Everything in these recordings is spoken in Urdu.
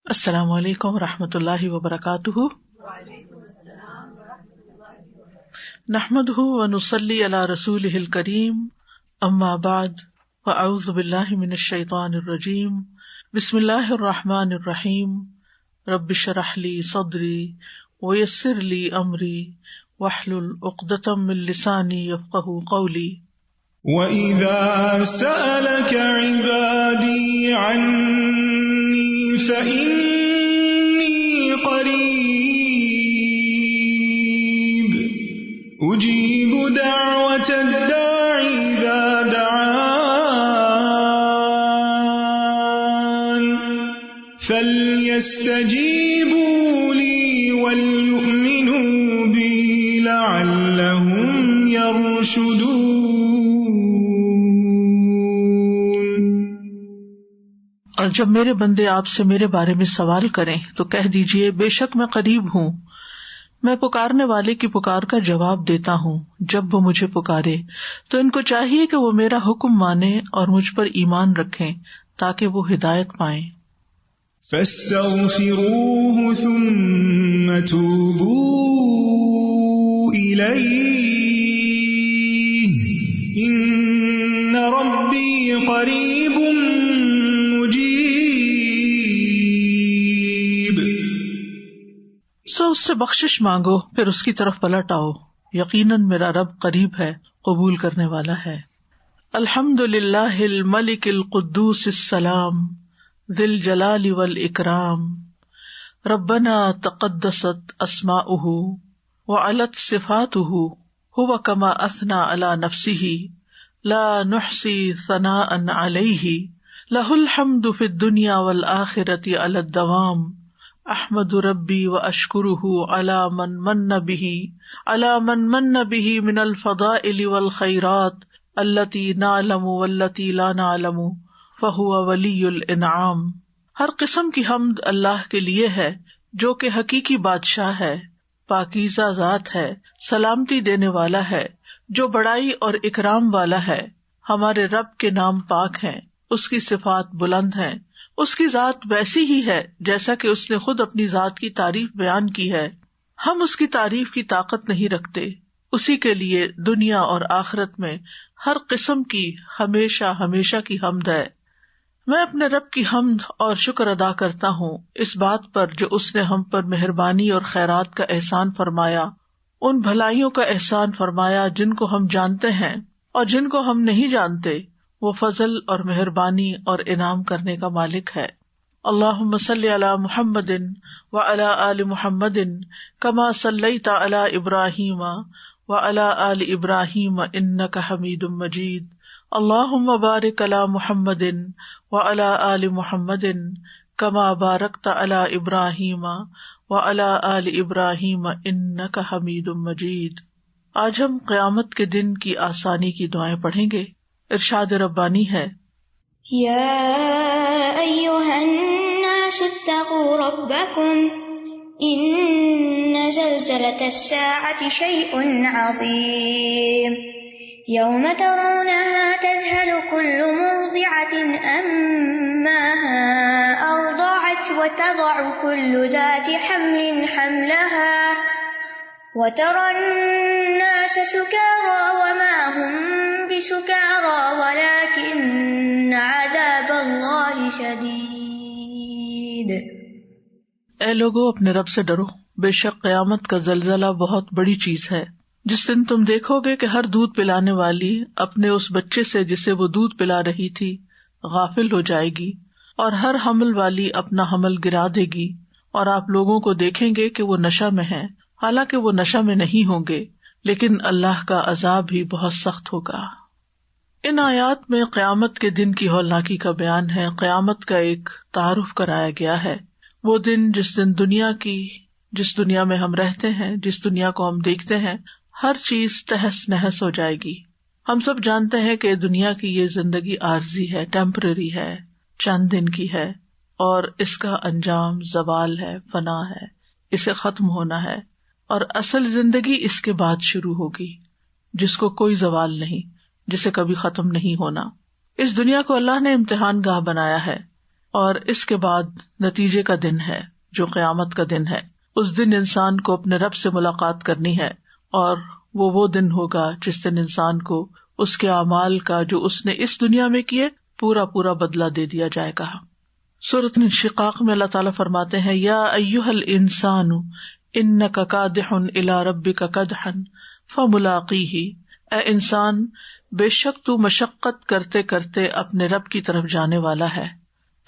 السلام علیکم ورحمۃ اللہ وبرکاتہ۔ نحمده ونصلی علی رسولہ الکریم، اما بعد فاعوذ باللہ من الشیطان الرجیم، بسم اللہ الرحمن الرحیم، رب اشرح لی صدری ویسر لی امری واحلل عقدۃ من لسانی یفقہوا قولی۔ وَإِذَا سَأَلَكَ عِبَادِي عَنِّي فَإِنِّي قَرِيبٌ أُجِيبُ دَعْوَةَ الدَّاعِ إِذَا دَعَانِ فَلْيَسْتَجِيبُوا لِي وَلْيُؤْمِنُوا بِي لَعَلَّهُمْ يَرْشُدُونَ۔ اور جب میرے بندے آپ سے میرے بارے میں سوال کریں تو کہہ دیجئے، بے شک میں قریب ہوں، میں پکارنے والے کی پکار کا جواب دیتا ہوں۔ جب وہ مجھے پکارے تو ان کو چاہیے کہ وہ میرا حکم مانیں اور مجھ پر ایمان رکھیں تاکہ وہ ہدایت پائیں۔ فَاسْتَغْفِرُوهُ ثُمَّ تُوبُوا إِلَيْهِ إِنَّ رَبِّي قَرِيبٌ مُجِيبٌ۔ سو اس سے بخشش مانگو، پھر اس کی طرف پلٹ آؤ، یقیناً میرا رب قریب ہے، قبول کرنے والا ہے۔ الحمد للہ الملک القدوس السلام ذی الجلال والاکرام، ربنا تقدست اسماؤہ وعلت صفاتہ، هو کما اثنى علی نفسہ لا نحصی ثناء علیہ، لہ الحمد فی الدنیا والآخرۃ علی الدوام، احمد ربی واشکرہ علی من من بہ من الفضائل والخیرات التی نعلم والتی لا نعلم فہو ولی الانعام۔ ہر قسم کی حمد اللہ کے لیے ہے جو کہ حقیقی بادشاہ ہے، پاکیزہ ذات ہے، سلامتی دینے والا ہے، جو بڑائی اور اکرام والا ہے۔ ہمارے رب کے نام پاک ہیں، اس کی صفات بلند ہیں، اس کی ذات ویسی ہی ہے جیسا کہ اس نے خود اپنی ذات کی تعریف بیان کی ہے۔ ہم اس کی تعریف کی طاقت نہیں رکھتے، اسی کے لیے دنیا اور آخرت میں ہر قسم کی ہمیشہ ہمیشہ کی حمد ہے۔ میں اپنے رب کی حمد اور شکر ادا کرتا ہوں اس بات پر جو اس نے ہم پر مہربانی اور خیرات کا احسان فرمایا، ان بھلائیوں کا احسان فرمایا جن کو ہم جانتے ہیں اور جن کو ہم نہیں جانتے۔ وہ فضل اور مہربانی اور انعام کرنے کا مالک ہے۔ اللہم صلی علی محمد وعلی آل محمد کما صلیت علی ابراہیم وعلی آل ابراہیم انک حمید مجید۔ اللہم بارک علی محمد وعلی آل محمد کما بارکت علی ابراہیم وعلی آل ابراہیم انک حمید مجید۔ آج ہم قیامت کے دن کی آسانی کی دعائیں پڑھیں گے۔ ارشاد ربانی ہے، یا ایھا الناس اتقوا ربکم ان زلزلۃ الساعۃ شیء عظیم یوم ترونها تذہل کل مرضعۃ عما ارضعت وتضع کل ذات حمل حملها وترى الناس سکارى وما هم بسکارى ولكن عذاب اللہ شدید۔ اے لوگو اپنے رب سے ڈرو، بے شک قیامت کا زلزلہ بہت بڑی چیز ہے۔ جس دن تم دیکھو گے کہ ہر دودھ پلانے والی اپنے اس بچے سے جسے وہ دودھ پلا رہی تھی غافل ہو جائے گی، اور ہر حمل والی اپنا حمل گرا دے گی، اور آپ لوگوں کو دیکھیں گے کہ وہ نشہ میں ہیں، حالانکہ وہ نشہ میں نہیں ہوں گے، لیکن اللہ کا عذاب بھی بہت سخت ہوگا۔ ان آیات میں قیامت کے دن کی ہولناکی کا بیان ہے۔ قیامت کا ایک تعارف کرایا گیا ہے، وہ دن جس دنیا میں ہم رہتے ہیں، جس دنیا کو ہم دیکھتے ہیں، ہر چیز تہس نہس ہو جائے گی۔ ہم سب جانتے ہیں کہ دنیا کی یہ زندگی عارضی ہے، ٹیمپرری ہے، چند دن کی ہے، اور اس کا انجام زوال ہے، فنا ہے، اسے ختم ہونا ہے، اور اصل زندگی اس کے بعد شروع ہوگی جس کو کوئی زوال نہیں، جسے کبھی ختم نہیں ہونا۔ اس دنیا کو اللہ نے امتحان گاہ بنایا ہے، اور اس کے بعد نتیجے کا دن ہے جو قیامت کا دن ہے. اس دن انسان کو اپنے رب سے ملاقات کرنی ہے، اور وہ دن ہوگا جس دن انسان کو اس کے اعمال کا جو اس نے اس دنیا میں کیے پورا بدلہ دے دیا جائے گا. سورۃ انشقاق میں اللہ تعالیٰ فرماتے ہیں یا ایھا الانسان انک کادح الی ربک کدحا فملاقیہ، اے انسان بے شک تو مشقت کرتے کرتے اپنے رب کی طرف جانے والا ہے،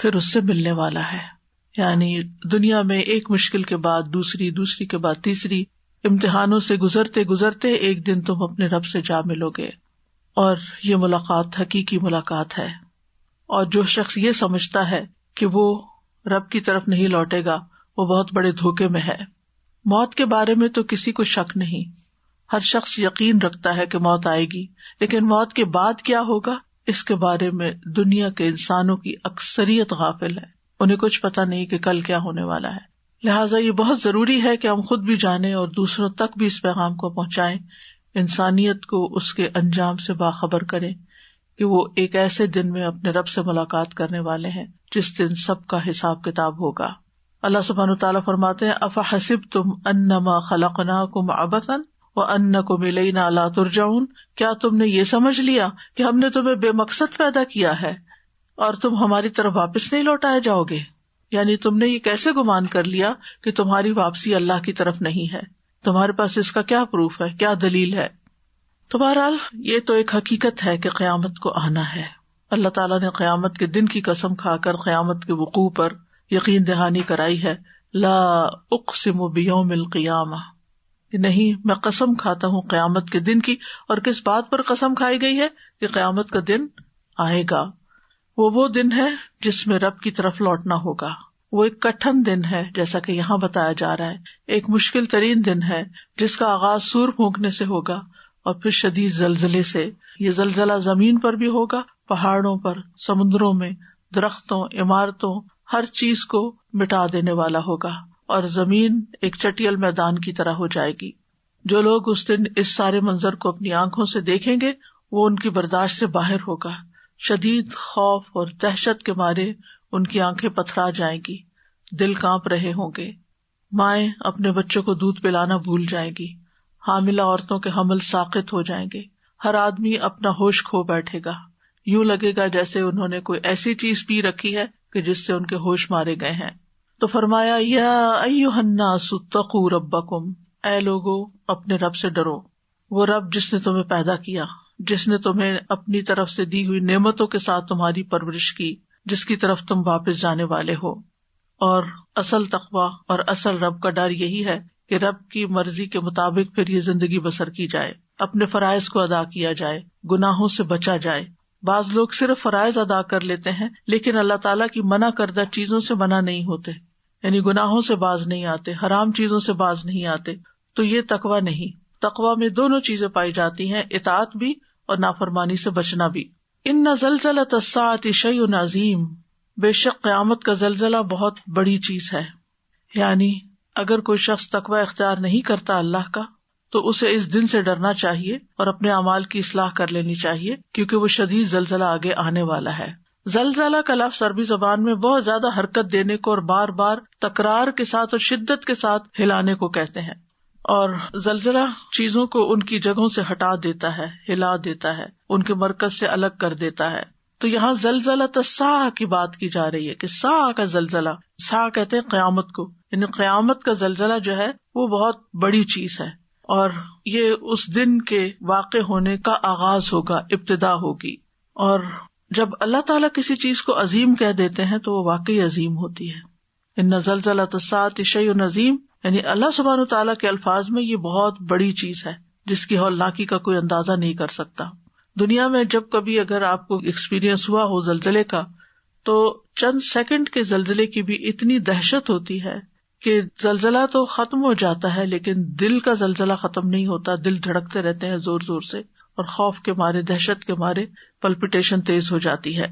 پھر اس سے ملنے والا ہے. یعنی دنیا میں ایک مشکل کے بعد دوسری کے بعد تیسری، امتحانوں سے گزرتے گزرتے ایک دن تم اپنے رب سے جا ملو گے، اور یہ ملاقات حقیقی ملاقات ہے. اور جو شخص یہ سمجھتا ہے کہ وہ رب کی طرف نہیں لوٹے گا وہ بہت بڑے دھوکے میں ہے. موت کے بارے میں تو کسی کو شک نہیں، ہر شخص یقین رکھتا ہے کہ موت آئے گی، لیکن موت کے بعد کیا ہوگا اس کے بارے میں دنیا کے انسانوں کی اکثریت غافل ہے. انہیں کچھ پتا نہیں کہ کل کیا ہونے والا ہے. لہٰذا یہ بہت ضروری ہے کہ ہم خود بھی جانیں اور دوسروں تک بھی اس پیغام کو پہنچائیں، انسانیت کو اس کے انجام سے باخبر کریں کہ وہ ایک ایسے دن میں اپنے رب سے ملاقات کرنے والے ہیں جس دن سب کا حساب کتاب ہوگا. اللہ سبحانہ وتعالیٰ فرماتے ہیں افحسبتم انما خلقناکم عبثا وانکم الینا لا ترجعون، کیا تم نے یہ سمجھ لیا کہ ہم نے تمہیں بے مقصد پیدا کیا ہے اور تم ہماری طرف واپس نہیں لوٹائے جاؤ گے؟ یعنی تم نے یہ کیسے گمان کر لیا کہ تمہاری واپسی اللہ کی طرف نہیں ہے؟ تمہارے پاس اس کا کیا پروف ہے، کیا دلیل ہے؟ تو بہرحال یہ تو ایک حقیقت ہے کہ قیامت کو آنا ہے. اللہ تعالیٰ نے قیامت کے دن کی قسم کھا کر قیامت کے وقوع پر یقین دہانی کرائی ہے. لا اقسم بیوم القیامہ، نہیں میں قسم کھاتا ہوں قیامت کے دن کی. اور کس بات پر قسم کھائی گئی ہے؟ کہ قیامت کا دن آئے گا. وہ دن ہے جس میں رب کی طرف لوٹنا ہوگا. وہ ایک کٹھن دن ہے جیسا کہ یہاں بتایا جا رہا ہے، ایک مشکل ترین دن ہے جس کا آغاز سور پھونکنے سے ہوگا اور پھر شدید زلزلے سے. یہ زلزلہ زمین پر بھی ہوگا، پہاڑوں پر، سمندروں میں، درختوں، عمارتوں، ہر چیز کو مٹا دینے والا ہوگا، اور زمین ایک چٹیل میدان کی طرح ہو جائے گی. جو لوگ اس دن اس سارے منظر کو اپنی آنکھوں سے دیکھیں گے وہ ان کی برداشت سے باہر ہوگا. شدید خوف اور دہشت کے مارے ان کی آنکھیں پتھرا جائیں گی، دل کانپ رہے ہوں گے. مائیں اپنے بچوں کو دودھ پلانا بھول جائیں گی، حاملہ عورتوں کے حمل ساقط ہو جائیں گے، ہر آدمی اپنا ہوش کھو بیٹھے گا. یوں لگے گا جیسے انہوں نے کوئی ایسی چیز پی رکھی ہے کہ جس سے ان کے ہوش مارے گئے ہیں. تو فرمایا یا ایھا الناس اتقوا ربکم، اے لوگو اپنے رب سے ڈرو. وہ رب جس نے تمہیں پیدا کیا، جس نے تمہیں اپنی طرف سے دی ہوئی نعمتوں کے ساتھ تمہاری پرورش کی، جس کی طرف تم واپس جانے والے ہو. اور اصل تقویٰ اور اصل رب کا ڈر یہی ہے کہ رب کی مرضی کے مطابق پھر یہ زندگی بسر کی جائے، اپنے فرائض کو ادا کیا جائے، گناہوں سے بچا جائے. بعض لوگ صرف فرائض ادا کر لیتے ہیں لیکن اللہ تعالیٰ کی منع کردہ چیزوں سے منع نہیں ہوتے، یعنی گناہوں سے باز نہیں آتے، حرام چیزوں سے باز نہیں آتے. تو یہ تقویٰ نہیں. تقویٰ میں دونوں چیزیں پائی جاتی ہیں، اطاعت بھی اور نافرمانی سے بچنا بھی. ان زلزلۃ الساعۃ شیء عظیم، بے شک قیامت کا زلزلہ بہت بڑی چیز ہے. یعنی اگر کوئی شخص تقویٰ اختیار نہیں کرتا اللہ کا تو اسے اس دن سے ڈرنا چاہیے اور اپنے اعمال کی اصلاح کر لینی چاہیے، کیونکہ وہ شدید زلزلہ آگے آنے والا ہے. زلزلہ کا لفظ عربی زبان میں بہت زیادہ حرکت دینے کو اور بار بار تکرار کے ساتھ اور شدت کے ساتھ ہلانے کو کہتے ہیں. اور زلزلہ چیزوں کو ان کی جگہوں سے ہٹا دیتا ہے، ہلا دیتا ہے، ان کے مرکز سے الگ کر دیتا ہے. تو یہاں زلزلۃ الساعہ کی بات کی جا رہی ہے کہ ساعہ کا زلزلہ، ساعہ کہتے ہیں قیامت کو، یعنی قیامت کا زلزلہ جو ہے وہ بہت بڑی چیز ہے، اور یہ اس دن کے واقع ہونے کا آغاز ہوگا، ابتدا ہوگی. اور جب اللہ تعالیٰ کسی چیز کو عظیم کہہ دیتے ہیں تو وہ واقعی عظیم ہوتی ہے. ان زلزلۃ الساعۃ شیء عظیم، یعنی اللہ سبحانہ تعالیٰ کے الفاظ میں یہ بہت بڑی چیز ہے جس کی ہولناکی کا کوئی اندازہ نہیں کر سکتا. دنیا میں جب کبھی اگر آپ کو ایکسپیرینس ہوا ہو زلزلے کا تو چند سیکنڈ کے زلزلے کی بھی اتنی دہشت ہوتی ہے کہ زلزلہ تو ختم ہو جاتا ہے لیکن دل کا زلزلہ ختم نہیں ہوتا. دل دھڑکتے رہتے ہیں زور زور سے، اور خوف کے مارے، دہشت کے مارے پلپیٹیشن تیز ہو جاتی ہے.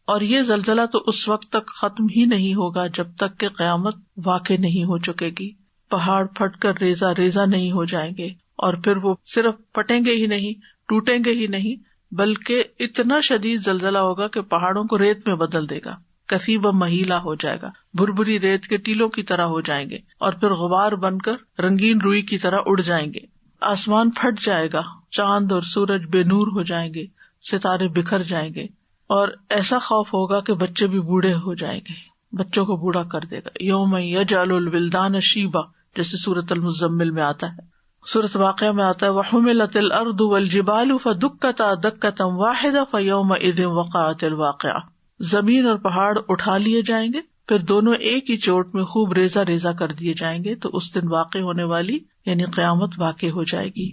اور یہ زلزلہ تو اس وقت تک ختم ہی نہیں ہوگا جب تک کہ قیامت واقع نہیں ہو چکے گی. پہاڑ پھٹ کر ریزہ ریزہ نہیں ہو جائیں گے، اور پھر وہ صرف پھٹیں گے ہی نہیں، ٹوٹیں گے ہی نہیں، بلکہ اتنا شدید زلزلہ ہوگا کہ پہاڑوں کو ریت میں بدل دے گا. کثیبا مہیلا ہو جائے گا، بھربھری ریت کے ٹیلوں کی طرح ہو جائیں گے، اور پھر غبار بن کر رنگین روئی کی طرح اڑ جائیں گے. آسمان پھٹ جائے گا، چاند اور سورج بے نور ہو جائیں گے، ستارے بکھر جائیں گے، اور ایسا خوف ہوگا کہ بچے بھی بوڑھے ہو جائیں گے، بچوں کو بوڑھا کر دے گا. یوم یجعل الولدان شیبا، جیسے سورۃ المزمل میں آتا ہے. سورۃ واقعہ میں آتا ہے وحملت الارض والجبال فدکتا دکتا واحدہ فیومئذ وقعت الواقعہ. زمین اور پہاڑ اٹھا لیے جائیں گے، پھر دونوں ایک ہی چوٹ میں خوب ریزہ ریزہ کر دیے جائیں گے، تو اس دن واقع ہونے والی یعنی قیامت واقع ہو جائے گی.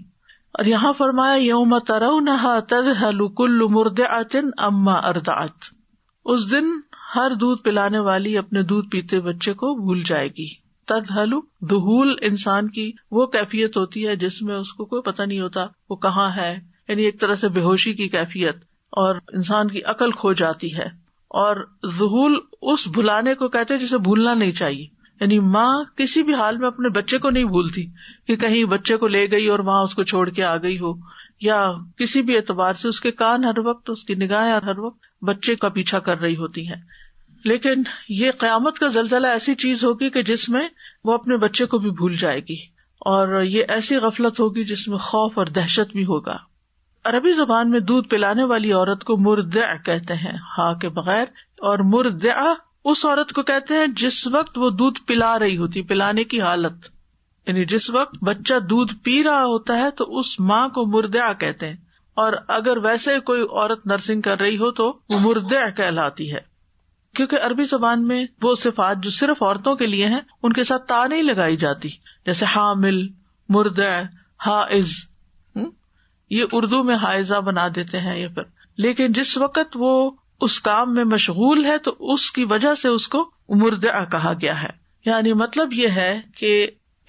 اور یہاں فرمایا یوم ترونہا تذہل کل مرضعۃ عما ارضعت، اس دن ہر دودھ پلانے والی اپنے دودھ پیتے بچے کو بھول جائے گی. تذہل، ذہول انسان کی وہ کیفیت ہوتی ہے جس میں اس کو کوئی پتہ نہیں ہوتا وہ کہاں ہے، یعنی ایک طرح سے بے ہوشی کی کیفیت، اور انسان کی عقل کھو جاتی ہے. اور ذہول اس بھلانے کو کہتے ہیں جسے بھولنا نہیں چاہیے، یعنی ماں کسی بھی حال میں اپنے بچے کو نہیں بھولتی کہ کہیں بچے کو لے گئی اور وہاں اس کو چھوڑ کے آ گئی ہو، یا کسی بھی اعتبار سے اس کے کان ہر وقت، اس کی نگاہیں ہر وقت بچے کا پیچھا کر رہی ہوتی ہیں. لیکن یہ قیامت کا زلزلہ ایسی چیز ہوگی کہ جس میں وہ اپنے بچے کو بھی بھول جائے گی، اور یہ ایسی غفلت ہوگی جس میں خوف اور دہشت بھی ہوگا. عربی زبان میں دودھ پلانے والی عورت کو مرضع کہتے ہیں، ہاں کے بغیر، اور مرضعہ اس عورت کو کہتے ہیں جس وقت وہ دودھ پلا رہی ہوتی، پلانے کی حالت، یعنی جس وقت بچہ دودھ پی رہا ہوتا ہے تو اس ماں کو مرضعہ کہتے ہیں. اور اگر ویسے کوئی عورت نرسنگ کر رہی ہو تو وہ مرضع کہلاتی ہے، کیونکہ عربی زبان میں وہ صفات جو صرف عورتوں کے لیے ہیں ان کے ساتھ تا نہیں لگائی جاتی، جیسے حامل، مرضع، حائض. یہ اردو میں حائضہ بنا دیتے ہیں، یہ پھر لیکن جس وقت وہ اس کام میں مشغول ہے تو اس کی وجہ سے اس کو مرضعہ کہا گیا ہے. یعنی مطلب یہ ہے کہ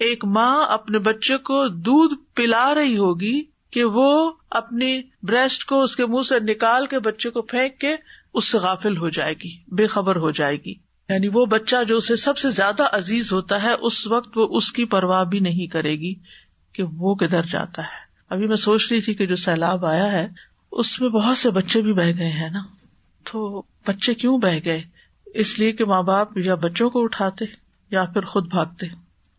ایک ماں اپنے بچے کو دودھ پلا رہی ہوگی کہ وہ اپنی بریسٹ کو اس کے منہ سے نکال کے بچے کو پھینک کے اس سے غافل ہو جائے گی، بے خبر ہو جائے گی. یعنی وہ بچہ جو اسے سب سے زیادہ عزیز ہوتا ہے اس وقت وہ اس کی پرواہ بھی نہیں کرے گی کہ وہ کدھر جاتا ہے. ابھی میں سوچ رہی تھی کہ جو سیلاب آیا ہے اس میں بہت سے بچے بھی بہہ گئے ہیں نا. تو بچے کیوں بہہ گئے؟ اس لیے کہ ماں باپ یا بچوں کو اٹھاتے یا پھر خود بھاگتے.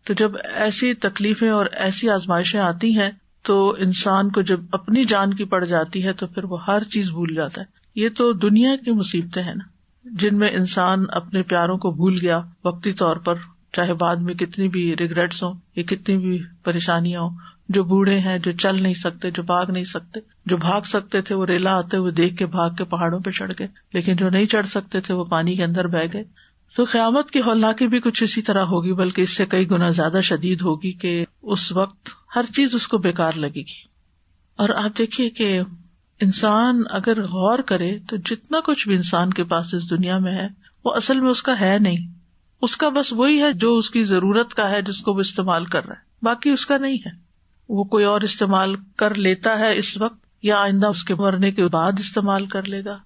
تو جب ایسی تکلیفیں اور ایسی آزمائشیں آتی ہیں تو انسان کو جب اپنی جان کی پڑ جاتی ہے تو پھر وہ ہر چیز بھول جاتا ہے. یہ تو دنیا کی مصیبتیں ہیں نا، جن میں انسان اپنے پیاروں کو بھول گیا وقتی طور پر، چاہے بعد میں کتنی بھی ریگریٹس ہوں یا کتنی بھی پریشانیاں ہوں. جو بوڑھے ہیں، جو چل نہیں سکتے، جو بھاگ نہیں سکتے، جو بھاگ سکتے تھے وہ ریلا آتے ہوئے دیکھ کے بھاگ کے پہاڑوں پہ چڑھ گئے، لیکن جو نہیں چڑھ سکتے تھے وہ پانی کے اندر بہ گئے. تو قیامت کی ہولناکی بھی کچھ اسی طرح ہوگی، بلکہ اس سے کئی گنا زیادہ شدید ہوگی کہ اس وقت ہر چیز اس کو بیکار لگے گی. اور آپ دیکھیے کہ انسان اگر غور کرے تو جتنا کچھ بھی انسان کے پاس اس دنیا میں ہے وہ اصل میں اس کا ہے نہیں، اس کا بس وہی ہے جو اس کی ضرورت کا ہے، جس کو وہ استعمال کر رہا ہے، باقی اس کا نہیں ہے. وہ کوئی اور استعمال کر لیتا ہے اس وقت، یا آئندہ اس کے مرنے کے بعد استعمال کر لے گا.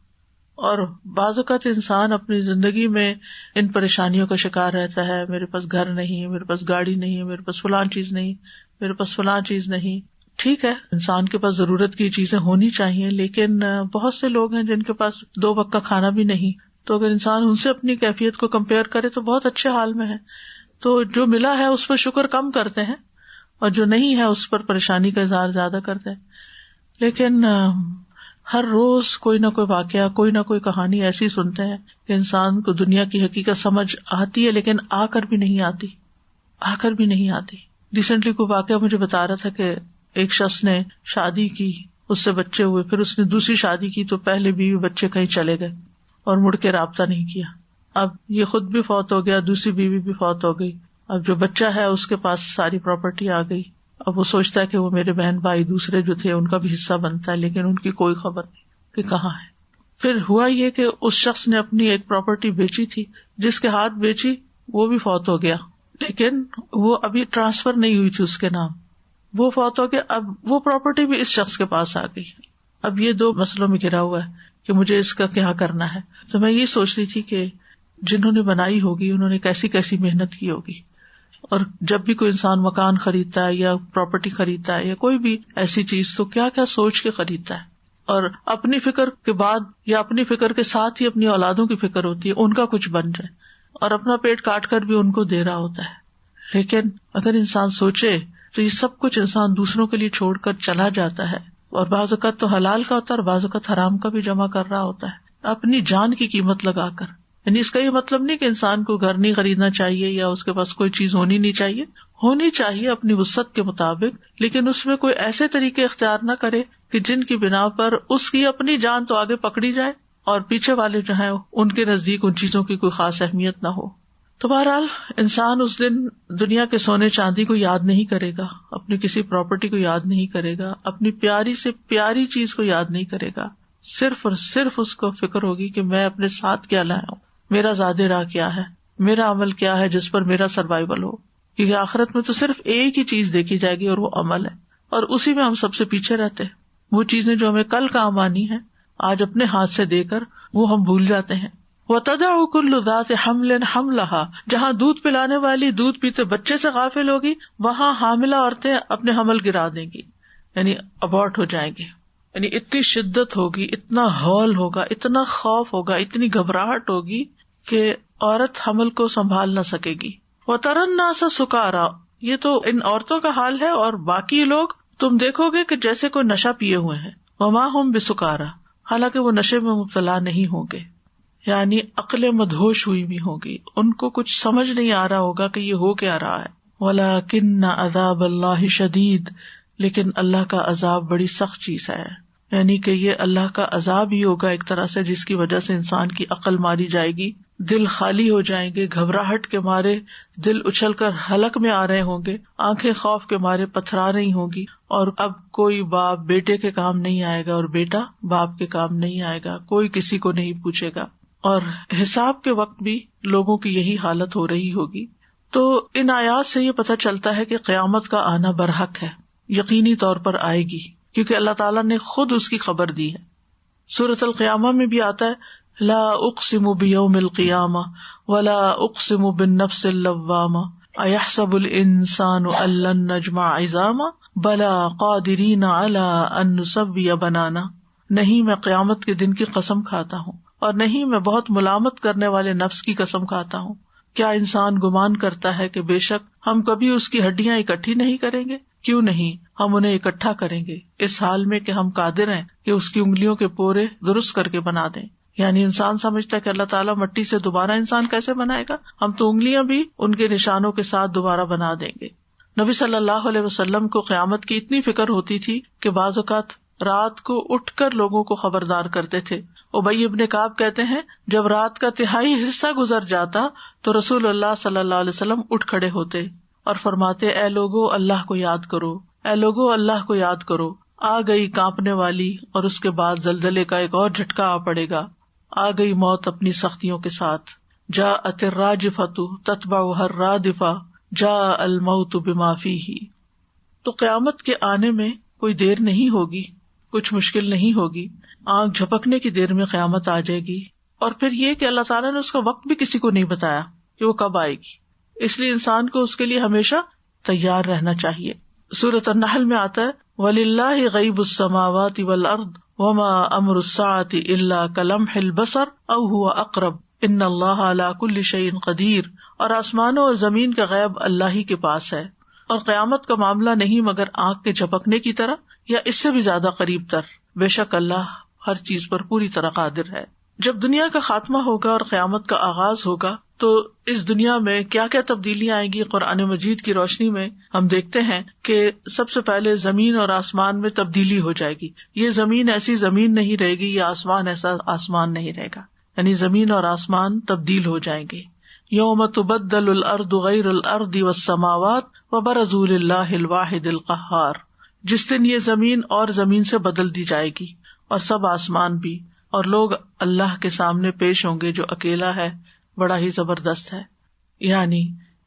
اور بعض اوقات انسان اپنی زندگی میں ان پریشانیوں کا شکار رہتا ہے، میرے پاس گھر نہیں، میرے پاس گاڑی نہیں، میرے پاس فلاں چیز نہیں، میرے پاس فلاں چیز نہیں. ٹھیک ہے، انسان کے پاس ضرورت کی چیزیں ہونی چاہیے، لیکن بہت سے لوگ ہیں جن کے پاس 2 وقت کا کھانا بھی نہیں. تو اگر انسان ان سے اپنی کیفیت کو کمپیئر کرے تو بہت اچھے حال میں ہے. تو جو ملا ہے اس پر شکر کم کرتے ہیں، اور جو نہیں ہے اس پر پریشانی کا اظہار زیادہ کرتے ہیں. لیکن ہر روز کوئی نہ کوئی واقعہ، کوئی نہ کوئی کہانی ایسی سنتے ہیں کہ انسان کو دنیا کی حقیقت سمجھ آتی ہے لیکن آ کر بھی نہیں آتی. ریسنٹلی کوئی واقعہ مجھے بتا رہا تھا کہ ایک شخص نے شادی کی، اس سے بچے ہوئے، پھر اس نے دوسری شادی کی تو پہلے بیوی بچے کہیں چلے گئے اور مڑ کے رابطہ نہیں کیا. اب یہ خود بھی فوت ہو گیا، دوسری بیوی بھی فوت ہو گئی. اب جو بچہ ہے اس کے پاس ساری پراپرٹی آ گئی. اب وہ سوچتا ہے کہ وہ میرے بہن بھائی دوسرے جو تھے ان کا بھی حصہ بنتا ہے، لیکن ان کی کوئی خبر نہیں کہ کہاں ہے. پھر ہوا یہ کہ اس شخص نے اپنی ایک پراپرٹی بیچی تھی، جس کے ہاتھ بیچی وہ بھی فوت ہو گیا، لیکن وہ ابھی ٹرانسفر نہیں ہوئی تھی اس کے نام، وہ فوت ہو گیا. اب وہ پراپرٹی بھی اس شخص کے پاس آ گئی. اب یہ 2 مسئلوں میں گھرا ہوا ہے کہ مجھے اس کا کیا کرنا ہے. تو میں یہ سوچ رہی تھی کہ جنہوں نے بنائی ہوگی انہوں نے کیسی کیسی محنت کی ہوگی. اور جب بھی کوئی انسان مکان خریدتا ہے یا پراپرٹی خریدتا ہے یا کوئی بھی ایسی چیز تو کیا کیا سوچ کے خریدتا ہے. اور اپنی فکر کے بعد یا اپنی فکر کے ساتھ ہی اپنی اولادوں کی فکر ہوتی ہے، ان کا کچھ بن جائے، اور اپنا پیٹ کاٹ کر بھی ان کو دے رہا ہوتا ہے. لیکن اگر انسان سوچے تو یہ سب کچھ انسان دوسروں کے لیے چھوڑ کر چلا جاتا ہے، اور بعض اوقات تو حلال کا ہوتا ہے اور بعض اوقات حرام کا بھی جمع کر رہا ہوتا ہے اپنی جان کی قیمت لگا کر. یعنی اس کا یہ مطلب نہیں کہ انسان کو گھر نہیں خریدنا چاہیے یا اس کے پاس کوئی چیز ہونی چاہیے اپنی وسعت کے مطابق، لیکن اس میں کوئی ایسے طریقے اختیار نہ کرے کہ جن کی بنا پر اس کی اپنی جان تو آگے پکڑی جائے اور پیچھے والے جو ہیں ان کے نزدیک ان چیزوں کی کوئی خاص اہمیت نہ ہو. تو بہرحال انسان اس دن دنیا کے سونے چاندی کو یاد نہیں کرے گا، اپنی کسی پراپرٹی کو یاد نہیں کرے گا، اپنی پیاری سے پیاری چیز کو یاد نہیں کرے گا. صرف اور صرف اس کو فکر ہوگی کہ میں اپنے ساتھ کیا لایا ہوں، میرا زاد راہ کیا ہے، میرا عمل کیا ہے جس پر میرا سروائیول ہو. کیونکہ آخرت میں تو صرف ایک ہی چیز دیکھی جائے گی اور وہ عمل ہے، اور اسی میں ہم سب سے پیچھے رہتے ہیں. وہ چیزیں جو ہمیں کل کام آنی ہے آج اپنے ہاتھ سے دے کر وہ ہم بھول جاتے ہیں. وَتَدَعُ كُلُّ ذَاتِ حَمْلٍ حَمْلَهَا، جہاں دودھ پلانے والی دودھ پیتے بچے سے غافل ہوگی وہاں حاملہ عورتیں اپنے حمل گرا دیں گی، یعنی ابارٹ ہو جائیں گے. یعنی اتنی شدت ہوگی، اتنا ہول ہوگا، اتنا خوف ہوگا، اتنی گھبراہٹ ہوگی کہ عورت حمل کو سنبھال نہ سکے گی. وَتَرَى النَّاسَ سُكَارَىٰ، یہ تو ان عورتوں کا حال ہے، اور باقی لوگ تم دیکھو گے کہ جیسے کوئی نشہ پیے ہوئے ہیں. وَمَا هُمْ بِسُكَارَىٰ، حالانکہ وہ نشے میں مبتلا نہیں ہوں گے، یعنی عقل مدہوش ہوئی بھی ہوگی، ان کو کچھ سمجھ نہیں آ رہا ہوگا کہ یہ ہو کیا رہا ہے. وَلَكِنَّ عَذَابَ اللَّهِ شَدِيدٌ، لیکن اللہ کا عذاب بڑی سخت چیز ہے. یعنی کہ یہ اللہ کا عذاب ہی ہوگا ایک طرح سے، جس کی وجہ سے انسان کی عقل ماری جائے گی، دل خالی ہو جائیں گے، گھبراہٹ کے مارے دل اچھل کر حلق میں آ رہے ہوں گے، آنکھیں خوف کے مارے پتھرا رہی ہوں گی، اور اب کوئی باپ بیٹے کے کام نہیں آئے گا اور بیٹا باپ کے کام نہیں آئے گا، کوئی کسی کو نہیں پوچھے گا. اور حساب کے وقت بھی لوگوں کی یہی حالت ہو رہی ہوگی. تو ان آیات سے یہ پتہ چلتا ہے کہ قیامت کا آنا برحق ہے، یقینی طور پر آئے گی، کیونکہ اللہ تعالیٰ نے خود اس کی خبر دی ہے. سورۃ القیامہ میں بھی آتا ہے لا اقسم بیوم القیامہ ولا اقسم بالنفس اللوامہ ایحسب الانسان ان لن نجمع عظامہ بلا قادرین علی ان نسوی بنانا. نہیں میں قیامت کے دن کی قسم کھاتا ہوں، اور نہیں میں بہت ملامت کرنے والے نفس کی قسم کھاتا ہوں. کیا انسان گمان کرتا ہے کہ بے شک ہم کبھی اس کی ہڈیاں اکٹھی نہیں کریں گے؟ کیوں نہیں، ہم انہیں اکٹھا کریں گے، اس حال میں کہ ہم قادر ہیں کہ اس کی انگلیوں کے پورے درست کر کے بنا دیں. یعنی انسان سمجھتا ہے کہ اللہ تعالیٰ مٹی سے دوبارہ انسان کیسے بنائے گا، ہم تو انگلیاں بھی ان کے نشانوں کے ساتھ دوبارہ بنا دیں گے. نبی صلی اللہ علیہ وسلم کو قیامت کی اتنی فکر ہوتی تھی کہ بعض اوقات رات کو اٹھ کر لوگوں کو خبردار کرتے تھے. ابی ابن کعب کہتے ہیں جب رات کا تہائی حصہ گزر جاتا تو رسول اللہ صلی اللہ علیہ وسلم اٹھ کھڑے ہوتے اور فرماتے اے لوگو اللہ کو یاد کرو، اے لوگو اللہ کو یاد کرو. آ گئی کانپنے والی، اور اس کے بعد زلزلے کا ایک اور جھٹکا آ پڑے گا. آ گئی موت اپنی سختیوں کے ساتھ. جاءت الراجفۃ تتبعها الرادفۃ جاء الموت بما فیہ. تو قیامت کے آنے میں کوئی دیر نہیں ہوگی، کچھ مشکل نہیں ہوگی. آنکھ جھپکنے کی دیر میں قیامت آ جائے گی. اور پھر یہ کہ اللہ تعالیٰ نے اس کا وقت بھی کسی کو نہیں بتایا کہ وہ کب آئے گی، اس لیے انسان کو اس کے لیے ہمیشہ تیار رہنا چاہیے. سورۃ النحل میں آتا ہے وَلِلَّهِ غَيْبُ السَّمَاوَاتِ وَالْأَرْضِ وَمَا أَمْرُ السَّاعَةِ إِلَّا كَلَمْحِ الْبَصَرِ أَوْ هُوَ أَقْرَبُ إِنَّ اللَّهَ عَلَى كُلِّ شَيْءٍ قَدِيرٌ. اور آسمانوں اور زمین کا غیب اللہ ہی کے پاس ہے، اور قیامت کا معاملہ نہیں مگر آنکھ کے جھپکنے کی طرح یا اس سے بھی زیادہ قریب تر. بے شک اللہ ہر چیز پر پوری طرح قادر ہے. جب دنیا کا خاتمہ ہوگا اور قیامت کا آغاز ہوگا تو اس دنیا میں کیا کیا تبدیلیاں آئیں گی. قرآن مجید کی روشنی میں ہم دیکھتے ہیں کہ سب سے پہلے زمین اور آسمان میں تبدیلی ہو جائے گی. یہ زمین ایسی زمین نہیں رہے گی، یہ آسمان ایسا آسمان نہیں رہے گا. یعنی زمین اور آسمان تبدیل ہو جائیں گے. یوم تبدل الارض غیر الارض والسماوات وبرزوا للہ الواحد القہار. جس دن یہ زمین اور زمین سے بدل دی جائے گی اور سب آسمان بھی، اور لوگ اللہ کے سامنے پیش ہوں گے جو اکیلا ہے، بڑا ہی زبردست ہے. یعنی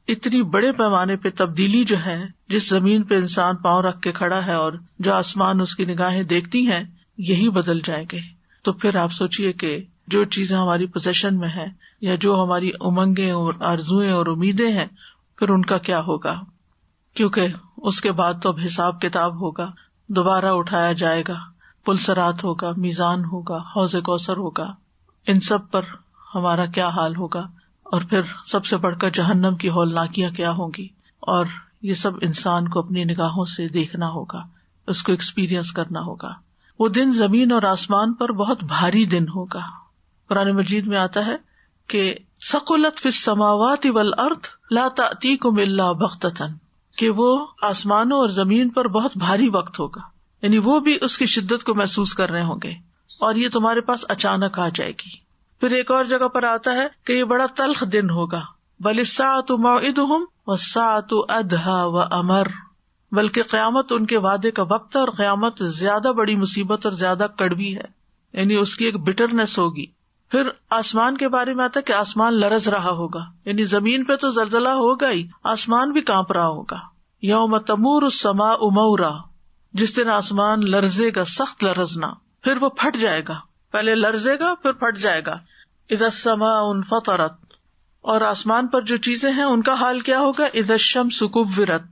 اتنی بڑے پیمانے پہ تبدیلی جو ہے، جس زمین پہ انسان پاؤں رکھ کے کھڑا ہے اور جو آسمان اس کی نگاہیں دیکھتی ہیں، یہی بدل جائیں گے. تو پھر آپ سوچئے کہ جو چیزیں ہماری پوزیشن میں ہیں یا جو ہماری امنگیں اور آرزویں اور امیدیں ہیں، پھر ان کا کیا ہوگا. کیونکہ اس کے بعد تو اب حساب کتاب ہوگا، دوبارہ اٹھایا جائے گا. پلسرات ہوگا، میزان ہوگا، حوض کوثر ہوگا، ان سب پر ہمارا کیا حال ہوگا، اور پھر سب سے بڑھ کر جہنم کی ہولناکیاں کیا ہوں گی، اور یہ سب انسان کو اپنی نگاہوں سے دیکھنا ہوگا، اس کو ایکسپیرئنس کرنا ہوگا. وہ دن زمین اور آسمان پر بہت بھاری دن ہوگا. قرآن مجید میں آتا ہے کہ ثقلت فی السماوات والارض لا تأتیکم الا بغتۃ، کہ وہ آسمانوں اور زمین پر بہت بھاری وقت ہوگا، یعنی وہ بھی اس کی شدت کو محسوس کر رہے ہوں گے اور یہ تمہارے پاس اچانک آ جائے گی. پھر ایک اور جگہ پر آتا ہے کہ یہ بڑا تلخ دن ہوگا. بل الساعۃ موعدہم والساعۃ ادھیٰ وامر، بلکہ قیامت ان کے وعدے کا وقت ہے اور قیامت زیادہ بڑی مصیبت اور زیادہ کڑوی ہے، یعنی اس کی ایک بٹرنس ہوگی. پھر آسمان کے بارے میں آتا ہے کہ آسمان لرز رہا ہوگا، یعنی زمین پہ تو زلزلہ ہوگا ہی، آسمان بھی کانپ رہا ہوگا. یوم تمور السماء مورا، جس دن آسمان لرزے گا، سخت لرزنا، پھر وہ پھٹ جائے گا، پہلے لرزے گا پھر پھٹ جائے گا. اذا السماء انفطرت، اور آسمان پر جو چیزیں ہیں ان کا حال کیا ہوگا. اذا الشمس کورت،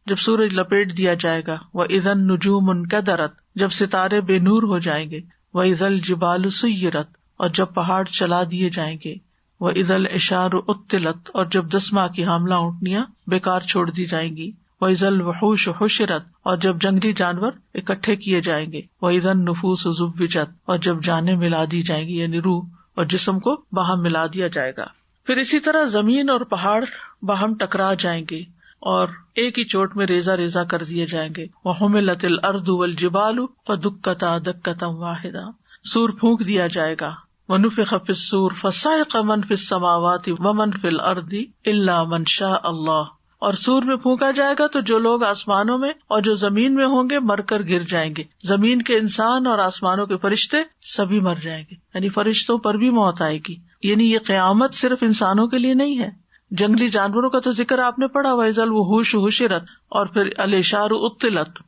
جب سورج لپیٹ دیا جائے گا. واذا النجوم انکدرت، جب ستارے بے نور ہو جائیں گے. واذا الجبال سیرت، اور جب پہاڑ چلا دیے جائیں گے. واذا العشار عطلت، اور جب 10 ماہ کی حاملہ اونٹنیاں بیکار چھوڑ دی جائیں گی. واذا الوحوش حشرت، اور جب جنگلی جانور اکٹھے کیے جائیں گے. واذا النفوس زوجت، اور جب جانیں ملا دی جائیں گی، یعنی روح اور جسم کو باہم ملا دیا جائے گا. پھر اسی طرح زمین اور پہاڑ باہم ٹکرا جائیں گے اور ایک ہی چوٹ میں ریزہ ریزہ کر دیے جائیں گے. وحملت الارض والجبال فدکتا دکتا واحدا، سور پھونک دیا جائے گا. ونفخ فی الصور فصعق من فی السماوات ومن فی الارض الا من شاء اللہ، اور سور میں پھونکا جائے گا تو جو لوگ آسمانوں میں اور جو زمین میں ہوں گے مر کر گر جائیں گے. زمین کے انسان اور آسمانوں کے فرشتے سبھی مر جائیں گے، یعنی فرشتوں پر بھی موت آئے گی. یعنی یہ قیامت صرف انسانوں کے لیے نہیں ہے. جنگلی جانوروں کا تو ذکر آپ نے پڑھا، وَإِذَا الْوُحُوشُ حُشِرَتْ، اور پھر الْعِشَارُ عُطِّلَتْ،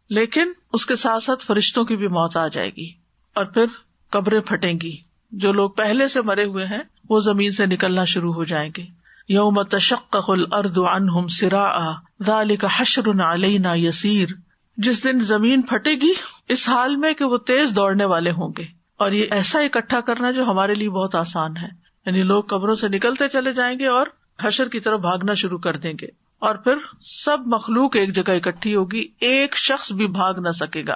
لیکن اس کے ساتھ ساتھ فرشتوں کی بھی موت آ جائے گی. اور پھر قبریں پھٹیں گی، جو لوگ پہلے سے مرے ہوئے ہیں وہ زمین سے نکلنا شروع ہو جائیں گے. یوم تشقق الارض عنہم سراعا ذلک حشر علینا یسیر، جس دن زمین پھٹے گی اس حال میں کہ وہ تیز دوڑنے والے ہوں گے، اور یہ ایسا اکٹھا کرنا جو ہمارے لیے بہت آسان ہے. یعنی لوگ قبروں سے نکلتے چلے جائیں گے اور حشر کی طرف بھاگنا شروع کر دیں گے، اور پھر سب مخلوق ایک جگہ اکٹھی ہوگی، ایک شخص بھی بھاگ نہ سکے گا.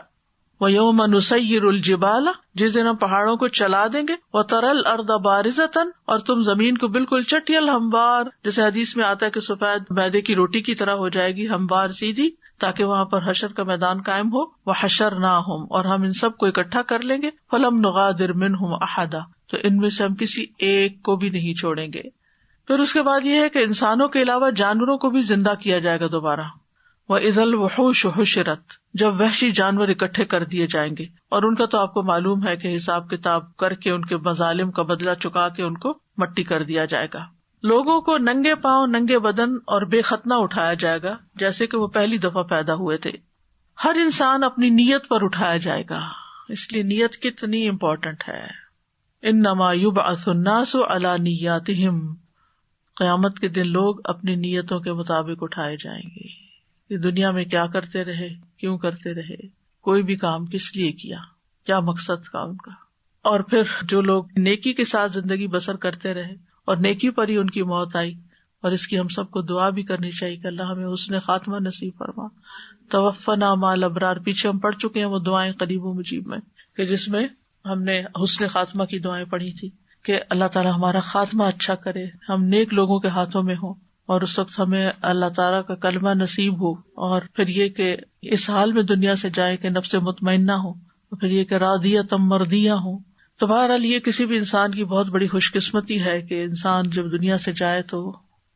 وَيَوْمَ نُسَيِّرُ الْجِبَالَ، جس دن ہم پہاڑوں کو چلا دیں گے. وَتَرَى الْأَرْضَ بَارِزَةً، اور تم زمین کو بالکل چٹیل ہموار، جیسے حدیث میں آتا ہے کہ سفید میدے کی روٹی کی طرح ہو جائے گی، ہموار سیدھی، تاکہ وہاں پر حشر کا میدان قائم ہو. وَحَشَرْنَاهُمْ، اور ہم ان سب کو اکٹھا کر لیں گے. فَلَمْ نُغَادِرْ مِنْهُمْ أَحَدًا، تو ان میں سے ہم کسی ایک کو بھی نہیں چھوڑیں گے. پھر اس کے بعد یہ ہے کہ انسانوں کے علاوہ جانوروں کو بھی زندہ کیا جائے گا دوبارہ. وَإِذَا الْوُحُوشُ حُشِرَتْ، جب وحشی جانور اکٹھے کر دیے جائیں گے، اور ان کا تو آپ کو معلوم ہے کہ حساب کتاب کر کے ان کے مظالم کا بدلہ چکا کے ان کو مٹی کر دیا جائے گا. لوگوں کو ننگے پاؤں، ننگے بدن اور بے ختنہ اٹھایا جائے گا جیسے کہ وہ پہلی دفعہ پیدا ہوئے تھے. ہر انسان اپنی نیت پر اٹھایا جائے گا، اس لیے نیت کتنی امپورٹنٹ ہے. انما یبعث الناس علی نیاتہم، قیامت کے دن لوگ اپنی نیتوں کے مطابق اٹھائے جائیں گے. یہ دنیا میں کیا کرتے رہے، کیوں کرتے رہے، کوئی بھی کام کس لیے کیا، کیا مقصد تھا ان کا. اور پھر جو لوگ نیکی کے ساتھ زندگی بسر کرتے رہے اور نیکی پر ہی ان کی موت آئی، اور اس کی ہم سب کو دعا بھی کرنی چاہیے کہ اللہ ہمیں حسن خاتمہ نصیب فرما. توفنا مع الابرار، پیچھے ہم پڑھ چکے ہیں وہ دعائیں قریب و مجیب میں، کہ جس میں ہم نے حسن خاتمہ کی دعائیں پڑھی تھی کہ اللہ تعالیٰ ہمارا خاتمہ اچھا کرے، ہم نیک لوگوں کے ہاتھوں میں ہوں، اور اس وقت ہمیں اللہ تعالیٰ کا کلمہ نصیب ہو، اور پھر یہ کہ اس حال میں دنیا سے جائے کہ نفس مطمئنہ ہو، اور پھر یہ کہ راضیۃ مرضیہ ہو. تو بہرحال یہ کسی بھی انسان کی بہت بڑی خوش قسمتی ہے کہ انسان جب دنیا سے جائے تو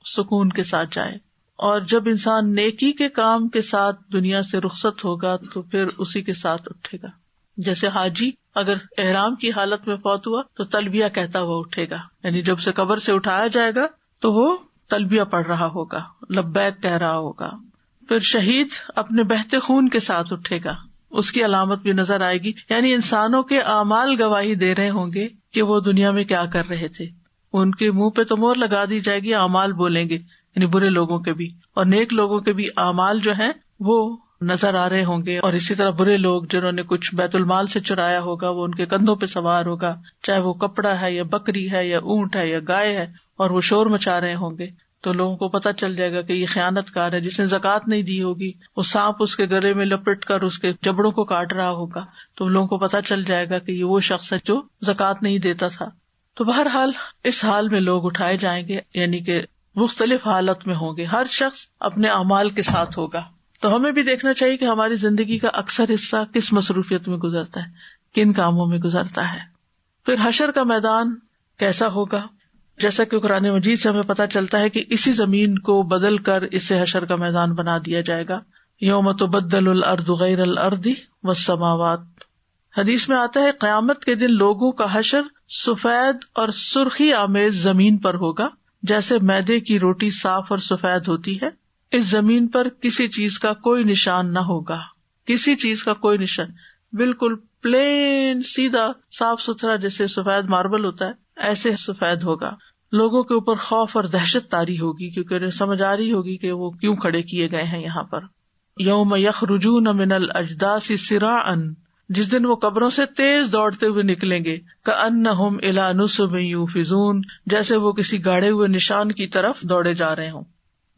سکون کے ساتھ جائے، اور جب انسان نیکی کے کام کے ساتھ دنیا سے رخصت ہوگا تو پھر اسی کے ساتھ اٹھے گا. جیسے حاجی اگر احرام کی حالت میں فوت ہوا تو تلبیہ کہتا ہوا اٹھے گا، یعنی جب سے قبر سے اٹھایا جائے گا تو وہ تلبیہ پڑھ رہا ہوگا، لبیک کہہ رہا ہوگا. پھر شہید اپنے بہتے خون کے ساتھ اٹھے گا، اس کی علامت بھی نظر آئے گی. یعنی انسانوں کے اعمال گواہی دے رہے ہوں گے کہ وہ دنیا میں کیا کر رہے تھے. ان کے منہ پہ تو مہر لگا دی جائے گی، اعمال بولیں گے، یعنی برے لوگوں کے بھی، اور نیک لوگوں کے بھی اعمال جو ہیں وہ نظر آ رہے ہوں گے، اور اسی طرح برے لوگ جنہوں نے کچھ بیت المال سے چرایا ہوگا وہ ان کے کندھوں پہ سوار ہوگا، چاہے وہ کپڑا ہے یا بکری ہے یا اونٹ ہے یا گائے ہے، اور وہ شور مچا رہے ہوں گے، تو لوگوں کو پتہ چل جائے گا کہ یہ خیانت کار ہے. جس نے زکوٰۃ نہیں دی ہوگی وہ سانپ اس کے گلے میں لپٹ کر اس کے جبڑوں کو کاٹ رہا ہوگا، تو لوگوں کو پتہ چل جائے گا کہ یہ وہ شخص ہے جو زکوٰۃ نہیں دیتا تھا. تو بہرحال اس حال میں لوگ اٹھائے جائیں گے، یعنی کہ مختلف حالت میں ہوں گے، ہر شخص اپنے اعمال کے ساتھ ہوگا. تو ہمیں بھی دیکھنا چاہیے کہ ہماری زندگی کا اکثر حصہ کس مصروفیت میں گزرتا ہے، کن کاموں میں گزرتا ہے. پھر حشر کا میدان کیسا ہوگا؟ جیسا کہ قرآن مجید سے ہمیں پتہ چلتا ہے کہ اسی زمین کو بدل کر اسے حشر کا میدان بنا دیا جائے گا. یوم تبدل الارض غیر الارض والسماوات. حدیث میں آتا ہے قیامت کے دن لوگوں کا حشر سفید اور سرخی آمیز زمین پر ہوگا، جیسے میدے کی روٹی صاف اور سفید ہوتی ہے. اس زمین پر کسی چیز کا کوئی نشان نہ ہوگا، کسی چیز کا کوئی نشان، بالکل پلین سیدھا صاف ستھرا، جیسے سفید ماربل ہوتا ہے ایسے سفید ہوگا. لوگوں کے اوپر خوف اور دہشت طاری ہوگی، کیونکہ انہیں سمجھ آ رہی ہوگی کہ وہ کیوں کھڑے کیے گئے ہیں یہاں پر. یوم یخرجون من الاجداث سراعا. جس دن وہ قبروں سے تیز دوڑتے ہوئے نکلیں گے، کأنہم الی نصب یوفزون. جیسے وہ کسی گاڑے ہوئے نشان کی طرف دوڑے جا رہے ہوں،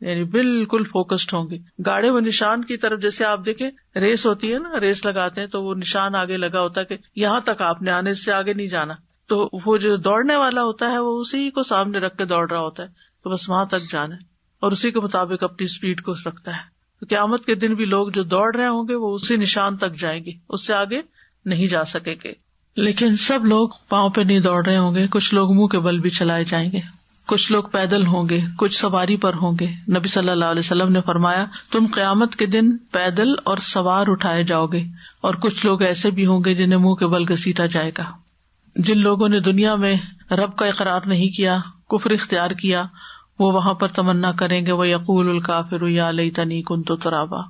یعنی بالکل فوکسڈ ہوں گے گاڑے ہوئے نشان کی طرف. جیسے آپ دیکھیں ریس ہوتی ہے نا، ریس لگاتے ہیں تو وہ نشان آگے لگا ہوتا ہے کہ یہاں تک آپ نے آنے، اس سے آگے نہیں جانا. تو وہ جو دوڑنے والا ہوتا ہے وہ اسی کو سامنے رکھ کے دوڑ رہا ہوتا ہے، تو بس وہاں تک جانا ہے اور اسی کے مطابق اپنی اسپیڈ کو رکھتا ہے. تو قیامت کے دن بھی لوگ جو دوڑ رہے ہوں گے وہ اسی نشان تک جائیں گے، اس سے آگے نہیں جا سکیں گے. لیکن سب لوگ پاؤں پہ نہیں دوڑ رہے ہوں گے، کچھ لوگ منہ کے بل بھی چلائے جائیں گے، کچھ لوگ پیدل ہوں گے، کچھ سواری پر ہوں گے. نبی صلی اللہ علیہ وسلم نے فرمایا تم قیامت کے دن پیدل اور سوار اٹھائے جاؤ گے، اور کچھ لوگ ایسے بھی ہوں گے جنہیں منہ کے بل گھسیٹا جائے گا. جن لوگوں نے دنیا میں رب کا اقرار نہیں کیا، کفر اختیار کیا، وہ وہاں پر تمنا کریں گے وَيَقُولُ الْكَافِرُ يَا لَيْتَنِي كُنتُ تُرَابًا.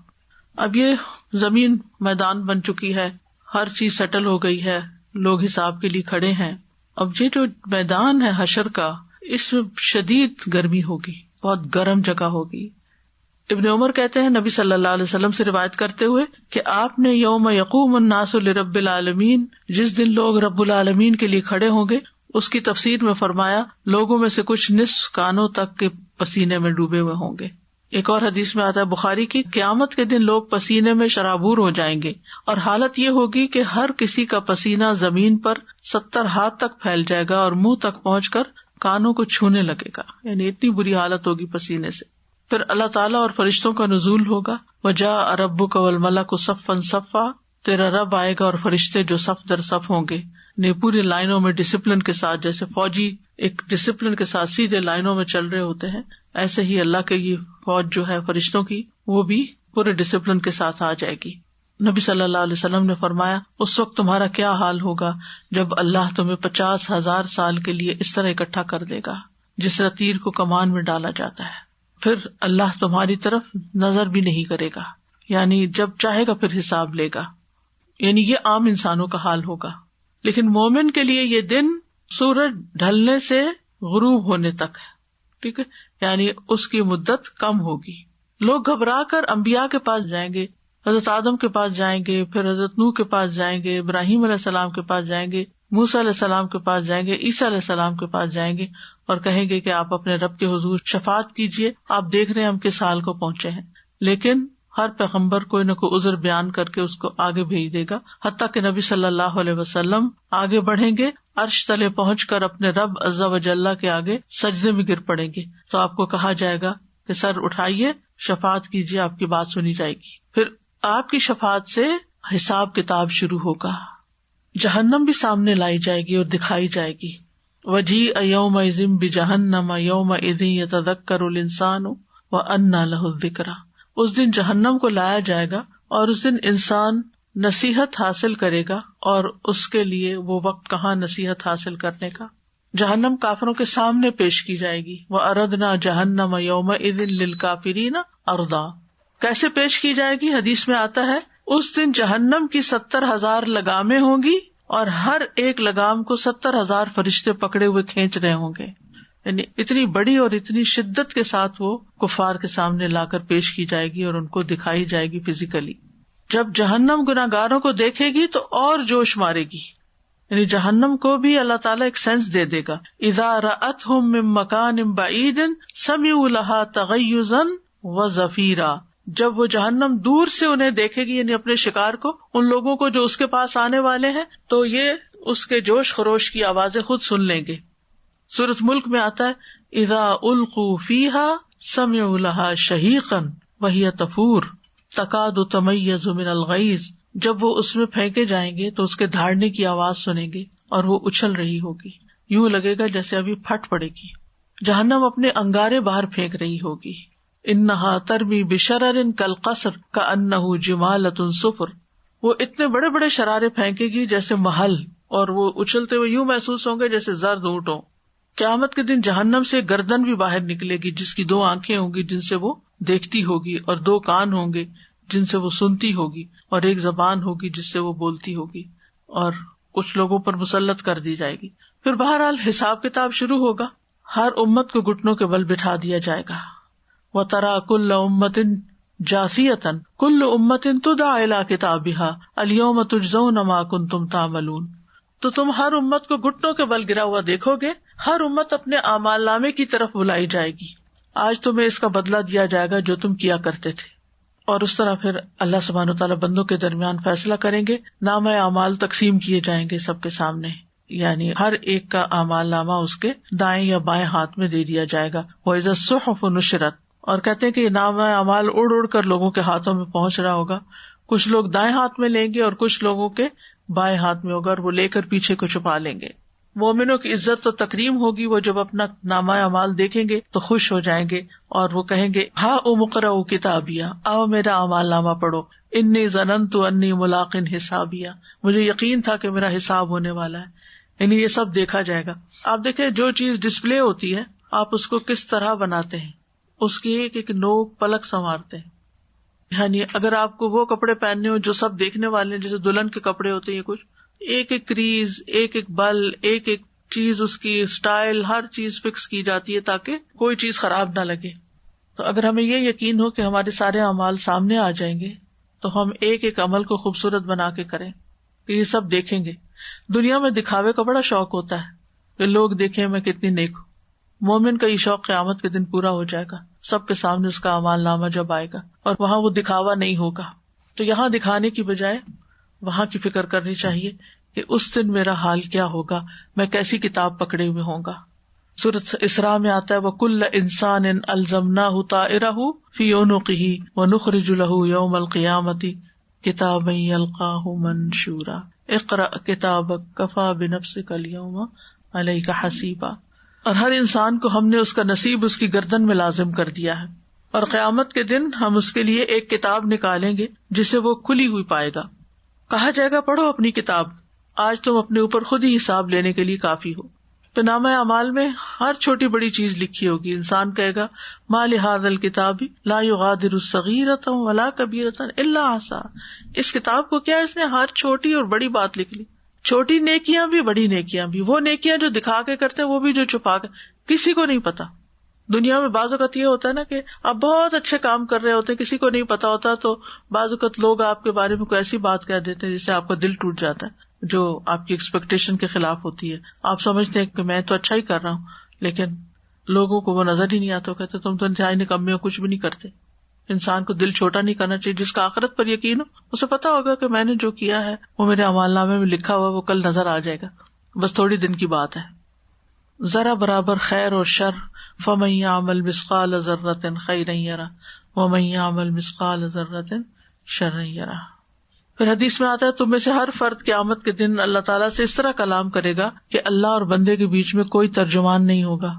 اب یہ زمین میدان بن چکی ہے، ہر چیز سیٹل ہو گئی ہے، لوگ حساب کے لیے کھڑے ہیں. اب یہ جو میدان ہے حشر کا، اس میں شدید گرمی ہوگی، بہت گرم جگہ ہوگی. ابن عمر کہتے ہیں نبی صلی اللہ علیہ وسلم سے روایت کرتے ہوئے کہ آپ نے یوم یقوم الناس لرب العالمین، جس دن لوگ رب العالمین کے لیے کھڑے ہوں گے، اس کی تفسیر میں فرمایا لوگوں میں سے کچھ نصف کانوں تک کے پسینے میں ڈوبے ہوئے ہوں گے. ایک اور حدیث میں آتا ہے بخاری کی، قیامت کے دن لوگ پسینے میں شرابور ہو جائیں گے، اور حالت یہ ہوگی کہ ہر کسی کا پسینہ زمین پر 70 ہاتھ تک پھیل جائے گا اور منہ تک پہنچ کر کانوں کو چھونے لگے گا، یعنی اتنی بری حالت ہوگی پسینے سے. پھر اللہ تعالیٰ اور فرشتوں کا نزول ہوگا، وَجَاءَ رَبُّكَ وَالْمَلَكُ صَفًّا صَفًّا. تیرا رب آئے گا اور فرشتے جو صف در صف ہوں گے، نے پوری لائنوں میں ڈسپلن کے ساتھ، جیسے فوجی ایک ڈسپلن کے ساتھ سیدھے لائنوں میں چل رہے ہوتے ہیں، ایسے ہی اللہ کے یہ فوج جو ہے فرشتوں کی، وہ بھی پورے ڈسپلن کے ساتھ آ جائے گی. نبی صلی اللہ علیہ وسلم نے فرمایا اس وقت تمہارا کیا حال ہوگا جب اللہ تمہیں 50,000 سال کے لیے اس طرح اکٹھا کر دے گا جس طرح تیر کو کمان میں ڈالا جاتا ہے. پھر اللہ تمہاری طرف نظر بھی نہیں کرے گا، یعنی جب چاہے گا پھر حساب لے گا. یعنی یہ عام انسانوں کا حال ہوگا، لیکن مومن کے لیے یہ دن سورج ڈھلنے سے غروب ہونے تک ہے. ٹھیک ہے، یعنی اس کی مدت کم ہوگی. لوگ گھبرا کر انبیاء کے پاس جائیں گے، حضرت آدم کے پاس جائیں گے، پھر حضرت نوح کے پاس جائیں گے، ابراہیم علیہ السلام کے پاس جائیں گے، موسیٰ علیہ السلام کے پاس جائیں گے، عیسیٰ علیہ السلام کے پاس جائیں گے اور کہیں گے کہ آپ اپنے رب کے حضور شفاعت کیجیے، آپ دیکھ رہے ہیں ہم کس حال کو پہنچے ہیں. لیکن ہر پیغمبر کوئی نہ کوئی عذر بیان کر کے اس کو آگے بھیج دے گا، حتیٰ کہ نبی صلی اللہ علیہ وسلم آگے بڑھیں گے، عرش تلے پہنچ کر اپنے رب عز و جل کے آگے سجدے میں گر پڑیں گے. تو آپ کو کہا جائے گا کہ سر اٹھائیے، شفاعت کیجیے، آپ کی بات سنی جائے گی. پھر آپ کی شفاعت سے حساب کتاب شروع ہوگا. جہنم بھی سامنے لائی جائے گی اور دکھائی جائے گی. وَجِیءَ یَوْمَئِذٍ بِجَہَنَّمَ یَوْمَئِذٍ یَتَذَکَّرُ الْإِنسَانُ وَأَنَّىٰ لَهُ الذِّکْرَىٰ. اس دن جہنم کو لایا جائے گا اور اس دن انسان نصیحت حاصل کرے گا، اور اس کے لیے وہ وقت کہاں نصیحت حاصل کرنے کا. جہنم کافروں کے سامنے پیش کی جائے گی. وَأَرَدْنَا جَهَنَّمَ يَوْمَئِذٍ لِلْكَافِرِينَ عَرْضًا. کیسے پیش کی جائے گی؟ حدیث میں آتا ہے اس دن جہنم کی 70,000 لگامیں ہوں گی اور ہر ایک لگام کو 70,000 فرشتے پکڑے ہوئے کھینچ رہے ہوں گے. یعنی اتنی بڑی اور اتنی شدت کے ساتھ وہ کفار کے سامنے لا کر پیش کی جائے گی اور ان کو دکھائی جائے گی فزیکلی. جب جہنم گناہگاروں کو دیکھے گی تو اور جوش مارے گی، یعنی جہنم کو بھی اللہ تعالیٰ ایک سینس دے دے گا. اذا رأتهم من مکان بعید سمعوا لها تغیظا وزفیرا، جب وہ جہنم دور سے انہیں دیکھے گی، یعنی اپنے شکار کو، ان لوگوں کو جو اس کے پاس آنے والے ہیں، تو یہ اس کے جوش خروش کی آوازیں خود سن لیں گے. سورۃ ملک میں آتا ہے اذا القوا فیہا سمعوا لها شہیقا وہی تفور تکاد تمیز من الغیظ، جب وہ اس میں پھینکے جائیں گے تو اس کے دھاڑنے کی آواز سنیں گے اور وہ اچھل رہی ہوگی، یوں لگے گا جیسے ابھی پھٹ پڑے گی. جہنم اپنے انگارے باہر پھینک رہی ہوگی. انہا ترمی بشرر کالقصر کانہ جمالۃ صفر، وہ اتنے بڑے بڑے شرارے پھینکے گی جیسے محل، اور وہ اچھلتے ہوئے یوں محسوس ہوں گے جیسے زرد اونٹ ہوں. قیامت کے دن جہنم سے گردن بھی باہر نکلے گی، جس کی 2 آنکھیں ہوں گی جن سے وہ دیکھتی ہوگی، اور 2 کان ہوں گے جن سے وہ سنتی ہوگی، اور 1 زبان ہوگی جس سے وہ بولتی ہوگی، اور کچھ لوگوں پر مسلط کر دی جائے گی. پھر بہرحال حساب کتاب شروع ہوگا. ہر امت کو گھٹنوں کے بل بٹھا دیا جائے گا. وَتَرَى كُلَّ أُمَّةٍ جَاثِيَةً كُلُّ أُمَّةٍ تُدْعَىٰ إِلَىٰ كِتَابِهَا الْيَوْمَ تُجْزَوْنَ مَا كُنتُمْ تَعْمَلُونَ. تو تم ہر امت کو گھٹنوں کے بل گرا ہوا دیکھو گے، ہر امت اپنے اعمال نامے کی طرف بلائی جائے گی. آج تمہیں اس کا بدلہ دیا جائے گا جو تم کیا کرتے تھے. اور اس طرح پھر اللہ سبحانہ وتعالیٰ بندوں کے درمیان فیصلہ کریں گے. نامہ اعمال تقسیم کیے جائیں گے سب کے سامنے، یعنی ہر ایک کا اعمال نامہ اس کے دائیں یا بائیں ہاتھ میں دے دیا جائے گا. وَإِذَا الصُّحُفُ نُشِرَتْ، اور کہتے ہیں کہ یہ نامہ اعمال اڑ اڑ کر لوگوں کے ہاتھوں میں پہنچ رہا ہوگا. کچھ لوگ دائیں ہاتھ میں لیں گے اور کچھ لوگوں کے بائیں ہاتھ میں ہوگا، اور وہ لے کر پیچھے کو چھپا لیں گے. مومنوں کی عزت و تکریم ہوگی. وہ جب اپنا نامہ اعمال دیکھیں گے تو خوش ہو جائیں گے اور وہ کہیں گے ہا اقرؤ کتابیہ، آؤ میرا اعمال نامہ پڑھو. انی ظننت انی ملاق حسابیہ، مجھے یقین تھا کہ میرا حساب ہونے والا ہے. یعنی یہ سب دیکھا جائے گا. آپ دیکھیں جو چیز ڈسپلے ہوتی ہے آپ اس کو کس طرح بناتے ہیں، اس کی ایک ایک نوک پلک سنوارتے ہیں. یعنی اگر آپ کو وہ کپڑے پہننے ہو جو سب دیکھنے والے ہیں، جیسے دلہن کے کپڑے ہوتے ہیں، کچھ ایک ایک کریز، ایک ایک بل، ایک ایک چیز، اس کی اسٹائل، ہر چیز فکس کی جاتی ہے تاکہ کوئی چیز خراب نہ لگے. تو اگر ہمیں یہ یقین ہو کہ ہمارے سارے اعمال سامنے آ جائیں گے تو ہم ایک ایک عمل کو خوبصورت بنا کے کریں کہ یہ سب دیکھیں گے. دنیا میں دکھاوے کا بڑا شوق ہوتا ہے کہ لوگ دیکھیں میں کتنی نیک ہوں. مومن کا یہ شوق قیامت کے دن پورا ہو جائے گا. سب کے سامنے اس کا اعمال نامہ جب آئے گا اور وہاں وہ دکھاوا نہیں ہوگا. تو یہاں دکھانے کی بجائے وہاں کی فکر کرنی چاہیے کہ اس دن میرا حال کیا ہوگا، میں کیسی کتاب پکڑے ہوئے ہوں گا. سورۃ اسراء میں آتا ہے وَكُلَّ إِنسَانٍ أَلْزَمْنَاهُ طَائِرَهُ فِي عُنُقِهِ وَنُخْرِجُ لَهُ يَوْمَ الْقِيَامَةِ كِتَابًا يَلْقَاهُ مَنشُورًا اقرأ كِتَابَكَ كَفَىٰ بِنَفْسِكَ الْيَوْمَ عَلَيْكَ حَسِيبًا. اور ہر انسان کو ہم نے اس کا نصیب اس کی گردن میں لازم کر دیا ہے، اور قیامت کے دن ہم اس کے لیے ایک کتاب نکالیں گے جسے وہ کھلی ہوئی پائے گا. کہا جائے گا پڑھو اپنی کتاب، آج تم اپنے اوپر خود ہی حساب لینے کے لیے کافی ہو. تو نامہ اعمال میں ہر چھوٹی بڑی چیز لکھی ہوگی. انسان کہے گا ما لہذا الکتاب لا یغادر صغیرۃ ولا کبیرۃ الا احصاها، اس کتاب کو کیا اس نے ہر چھوٹی اور بڑی بات لکھ لی، چھوٹی نیکیاں بھی بڑی نیکیاں بھی، وہ نیکیاں جو دکھا کے کرتے ہیں وہ بھی جو چھپا کے، کسی کو نہیں پتا. دنیا میں بعض اوقات یہ ہوتا ہے نا کہ آپ بہت اچھے کام کر رہے ہوتے ہیں، کسی کو نہیں پتا ہوتا، تو بعض اوقات لوگ آپ کے بارے میں کوئی ایسی بات کہہ دیتے ہیں جس سے آپ کا دل ٹوٹ جاتا ہے، جو آپ کی ایکسپیکٹیشن کے خلاف ہوتی ہے. آپ سمجھتے ہیں کہ میں تو اچھا ہی کر رہا ہوں، لیکن لوگوں کو وہ نظر ہی نہیں آتا، کہتے تم تو انتہائی نکمے ہو، کچھ بھی نہیں کرتے. انسان کو دل چھوٹا نہیں کرنا چاہیے. جس کا آخرت پر یقین ہو اسے پتا ہوگا کہ میں نے جو کیا ہے وہ میرے اعمال نامے میں لکھا ہوا وہ کل نظر آ جائے گا، بس تھوڑی دن کی بات ہے. ذرا برابر خیر اور شر فمن یعمل مثقال ذرۃ خیرا یرہ ومن یعمل مثقال ذرۃ شرا یرہ. پھر حدیث میں آتا ہے تم میں سے ہر فرد قیامت کے دن اللہ تعالیٰ سے اس طرح کلام کرے گا کہ اللہ اور بندے کے بیچ میں کوئی ترجمان نہیں ہوگا،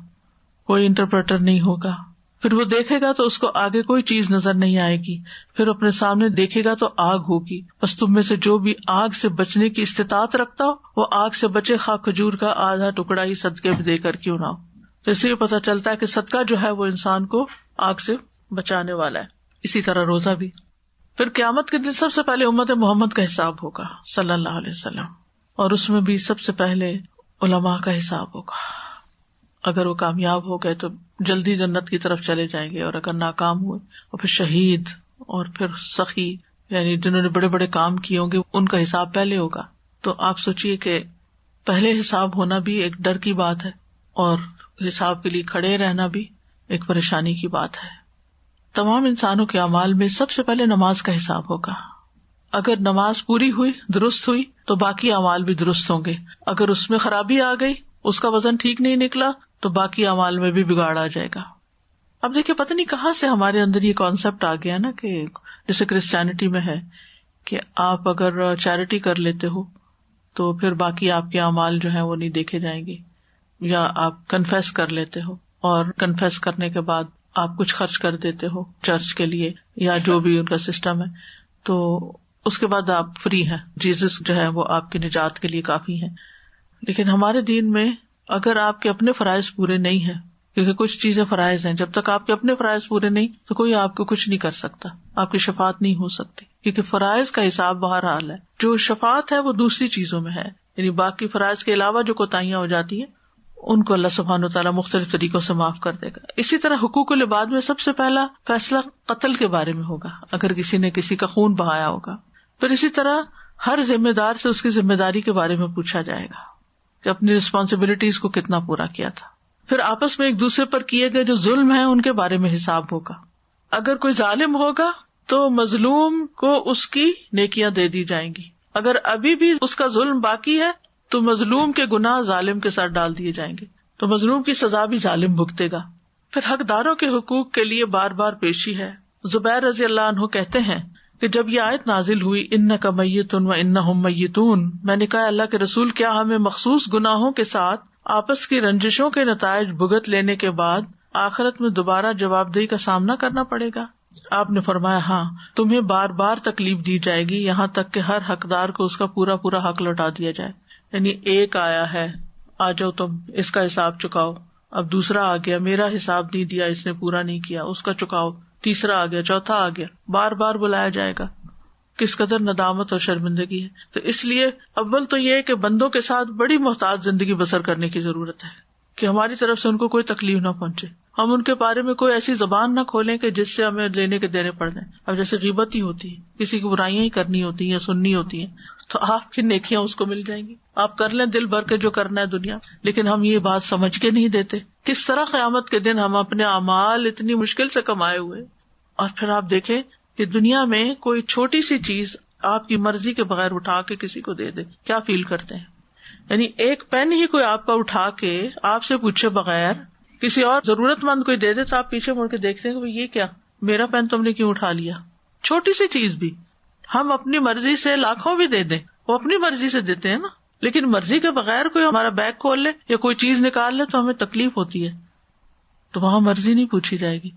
کوئی انٹرپریٹر نہیں ہوگا. پھر وہ دیکھے گا تو اس کو آگے کوئی چیز نظر نہیں آئے گی. پھر اپنے سامنے دیکھے گا تو آگ ہوگی. بس تم میں سے جو بھی آگ سے بچنے کی استطاعت رکھتا ہو وہ آگ سے بچے، خواہ کھجور کا آدھا ٹکڑا ہی صدقے میں دے کر کیوں نہ ہو. تو اس سے پتہ چلتا ہے کہ صدقہ جو ہے وہ انسان کو آگ سے بچانے والا ہے. اسی طرح روزہ بھی. پھر قیامت کے دن سب سے پہلے امت محمد کا حساب ہوگا صلی اللہ علیہ وسلم، اور اس میں بھی سب سے پہلے علماء کا حساب ہوگا. اگر وہ کامیاب ہو گئے تو جلدی جنت کی طرف چلے جائیں گے، اور اگر ناکام ہوئے اور پھر شہید اور پھر سخی، یعنی جنہوں نے بڑے بڑے کام کیے ہوں گے ان کا حساب پہلے ہوگا. تو آپ سوچئے کہ پہلے حساب ہونا بھی ایک ڈر کی بات ہے، اور حساب کے لیے کھڑے رہنا بھی ایک پریشانی کی بات ہے. تمام انسانوں کے اعمال میں سب سے پہلے نماز کا حساب ہوگا. اگر نماز پوری ہوئی، درست ہوئی، تو باقی اعمال بھی درست ہوں گے. اگر اس میں خرابی آ گئی، اس کا وزن ٹھیک نہیں نکلا، تو باقی اعمال میں بھی بگاڑ آ جائے گا. اب دیکھیں پتہ نہیں کہاں سے ہمارے اندر یہ کانسیپٹ آ گیا نا، کہ جیسے کرسچینٹی میں ہے کہ آپ اگر چیریٹی کر لیتے ہو تو پھر باقی آپ کے اعمال جو ہیں وہ نہیں دیکھے جائیں گے، یا آپ کنفیس کر لیتے ہو اور کنفیس کرنے کے بعد آپ کچھ خرچ کر دیتے ہو چرچ کے لیے یا جو بھی ان کا سسٹم ہے، تو اس کے بعد آپ فری ہیں، جیزس جو ہے وہ آپ کی نجات کے لیے کافی ہیں. لیکن ہمارے دین میں اگر آپ کے اپنے فرائض پورے نہیں ہیں، کیونکہ کچھ چیزیں فرائض ہیں، جب تک آپ کے اپنے فرائض پورے نہیں تو کوئی آپ کو کچھ نہیں کر سکتا، آپ کی شفاعت نہیں ہو سکتی، کیونکہ فرائض کا حساب بہرحال ہے. جو شفاعت ہے وہ دوسری چیزوں میں ہے، یعنی باقی فرائض کے علاوہ جو کوتاہیاں ہو جاتی ہیں ان کو اللہ سبحانہ وتعالیٰ مختلف طریقوں سے معاف کر دے گا. اسی طرح حقوق العباد میں سب سے پہلا فیصلہ قتل کے بارے میں ہوگا، اگر کسی نے کسی کا خون بہایا ہوگا. پھر اسی طرح ہر ذمہ دار سے اس کی ذمہ داری کے بارے میں پوچھا جائے گا کہ اپنی رسپانسبلٹیز کو کتنا پورا کیا تھا. پھر آپس میں ایک دوسرے پر کیے گئے جو ظلم ہیں ان کے بارے میں حساب ہوگا. اگر کوئی ظالم ہوگا تو مظلوم کو اس کی نیکیاں دے دی جائیں گی، اگر ابھی بھی اس کا ظلم باقی ہے تو مظلوم کے گناہ ظالم کے ساتھ ڈال دیے جائیں گے، تو مظلوم کی سزا بھی ظالم بھگتے گا. پھر حقداروں کے حقوق کے لیے بار بار پیشی ہے. زبیر رضی اللہ عنہ کہتے ہیں کہ جب یہ آیت نازل ہوئی انک میت و انہم میتون، میں نے کہا اللہ کے رسول کیا ہمیں مخصوص گناہوں کے ساتھ آپس کی رنجشوں کے نتائج بھگت لینے کے بعد آخرت میں دوبارہ جواب دہی کا سامنا کرنا پڑے گا؟ آپ نے فرمایا ہاں، تمہیں بار بار تکلیف دی جائے گی یہاں تک کہ ہر حقدار کو اس کا پورا پورا حق لوٹا دیا جائے. یعنی ایک آیا ہے، آ جاؤ تم اس کا حساب چکاؤ، اب دوسرا آ گیا میرا حساب نہیں دیا، اس نے پورا نہیں کیا، اس کا چکاؤ، تیسرا آ گیا، چوتھا آ گیا، بار بار بلایا جائے گا. کس قدر ندامت اور شرمندگی ہے. تو اس لیے اول تو یہ ہے کہ بندوں کے ساتھ بڑی محتاط زندگی بسر کرنے کی ضرورت ہے کہ ہماری طرف سے ان کو کوئی تکلیف نہ پہنچے، ہم ان کے بارے میں کوئی ایسی زبان نہ کھولیں کہ جس سے ہمیں لینے کے دینے پڑ جائیں. اب جیسے غیبت ہی ہوتی ہے، کسی کی برائیاں ہی کرنی ہوتی ہیں یا سننی ہوتی ہیں، تو آپ کی نیکیاں اس کو مل جائیں گی، آپ کر لیں دل بھر کے جو کرنا ہے دنیا. لیکن ہم یہ بات سمجھ کے نہیں دیتے کس طرح قیامت کے دن ہم اپنے اعمال اتنی مشکل سے کمائے ہوئے، اور پھر آپ دیکھیں کہ دنیا میں کوئی چھوٹی سی چیز آپ کی مرضی کے بغیر اٹھا کے کسی کو دے دے، کیا فیل کرتے ہیں؟ یعنی ایک پین ہی کوئی آپ کا اٹھا کے آپ سے پوچھے بغیر کسی اور ضرورت مند کوئی دے دے تو آپ پیچھے مڑ کے دیکھتے ہیں کہ یہ کیا، میرا پین تم نے کیوں اٹھا لیا؟ چھوٹی سی چیز بھی ہم اپنی مرضی سے لاکھوں بھی دے دیں، وہ اپنی مرضی سے دیتے ہیں نا، لیکن مرضی کے بغیر کوئی ہمارا بیگ کھول لے یا کوئی چیز نکال لے تو ہمیں تکلیف ہوتی ہے. تو وہاں مرضی نہیں پوچھی جائے گی.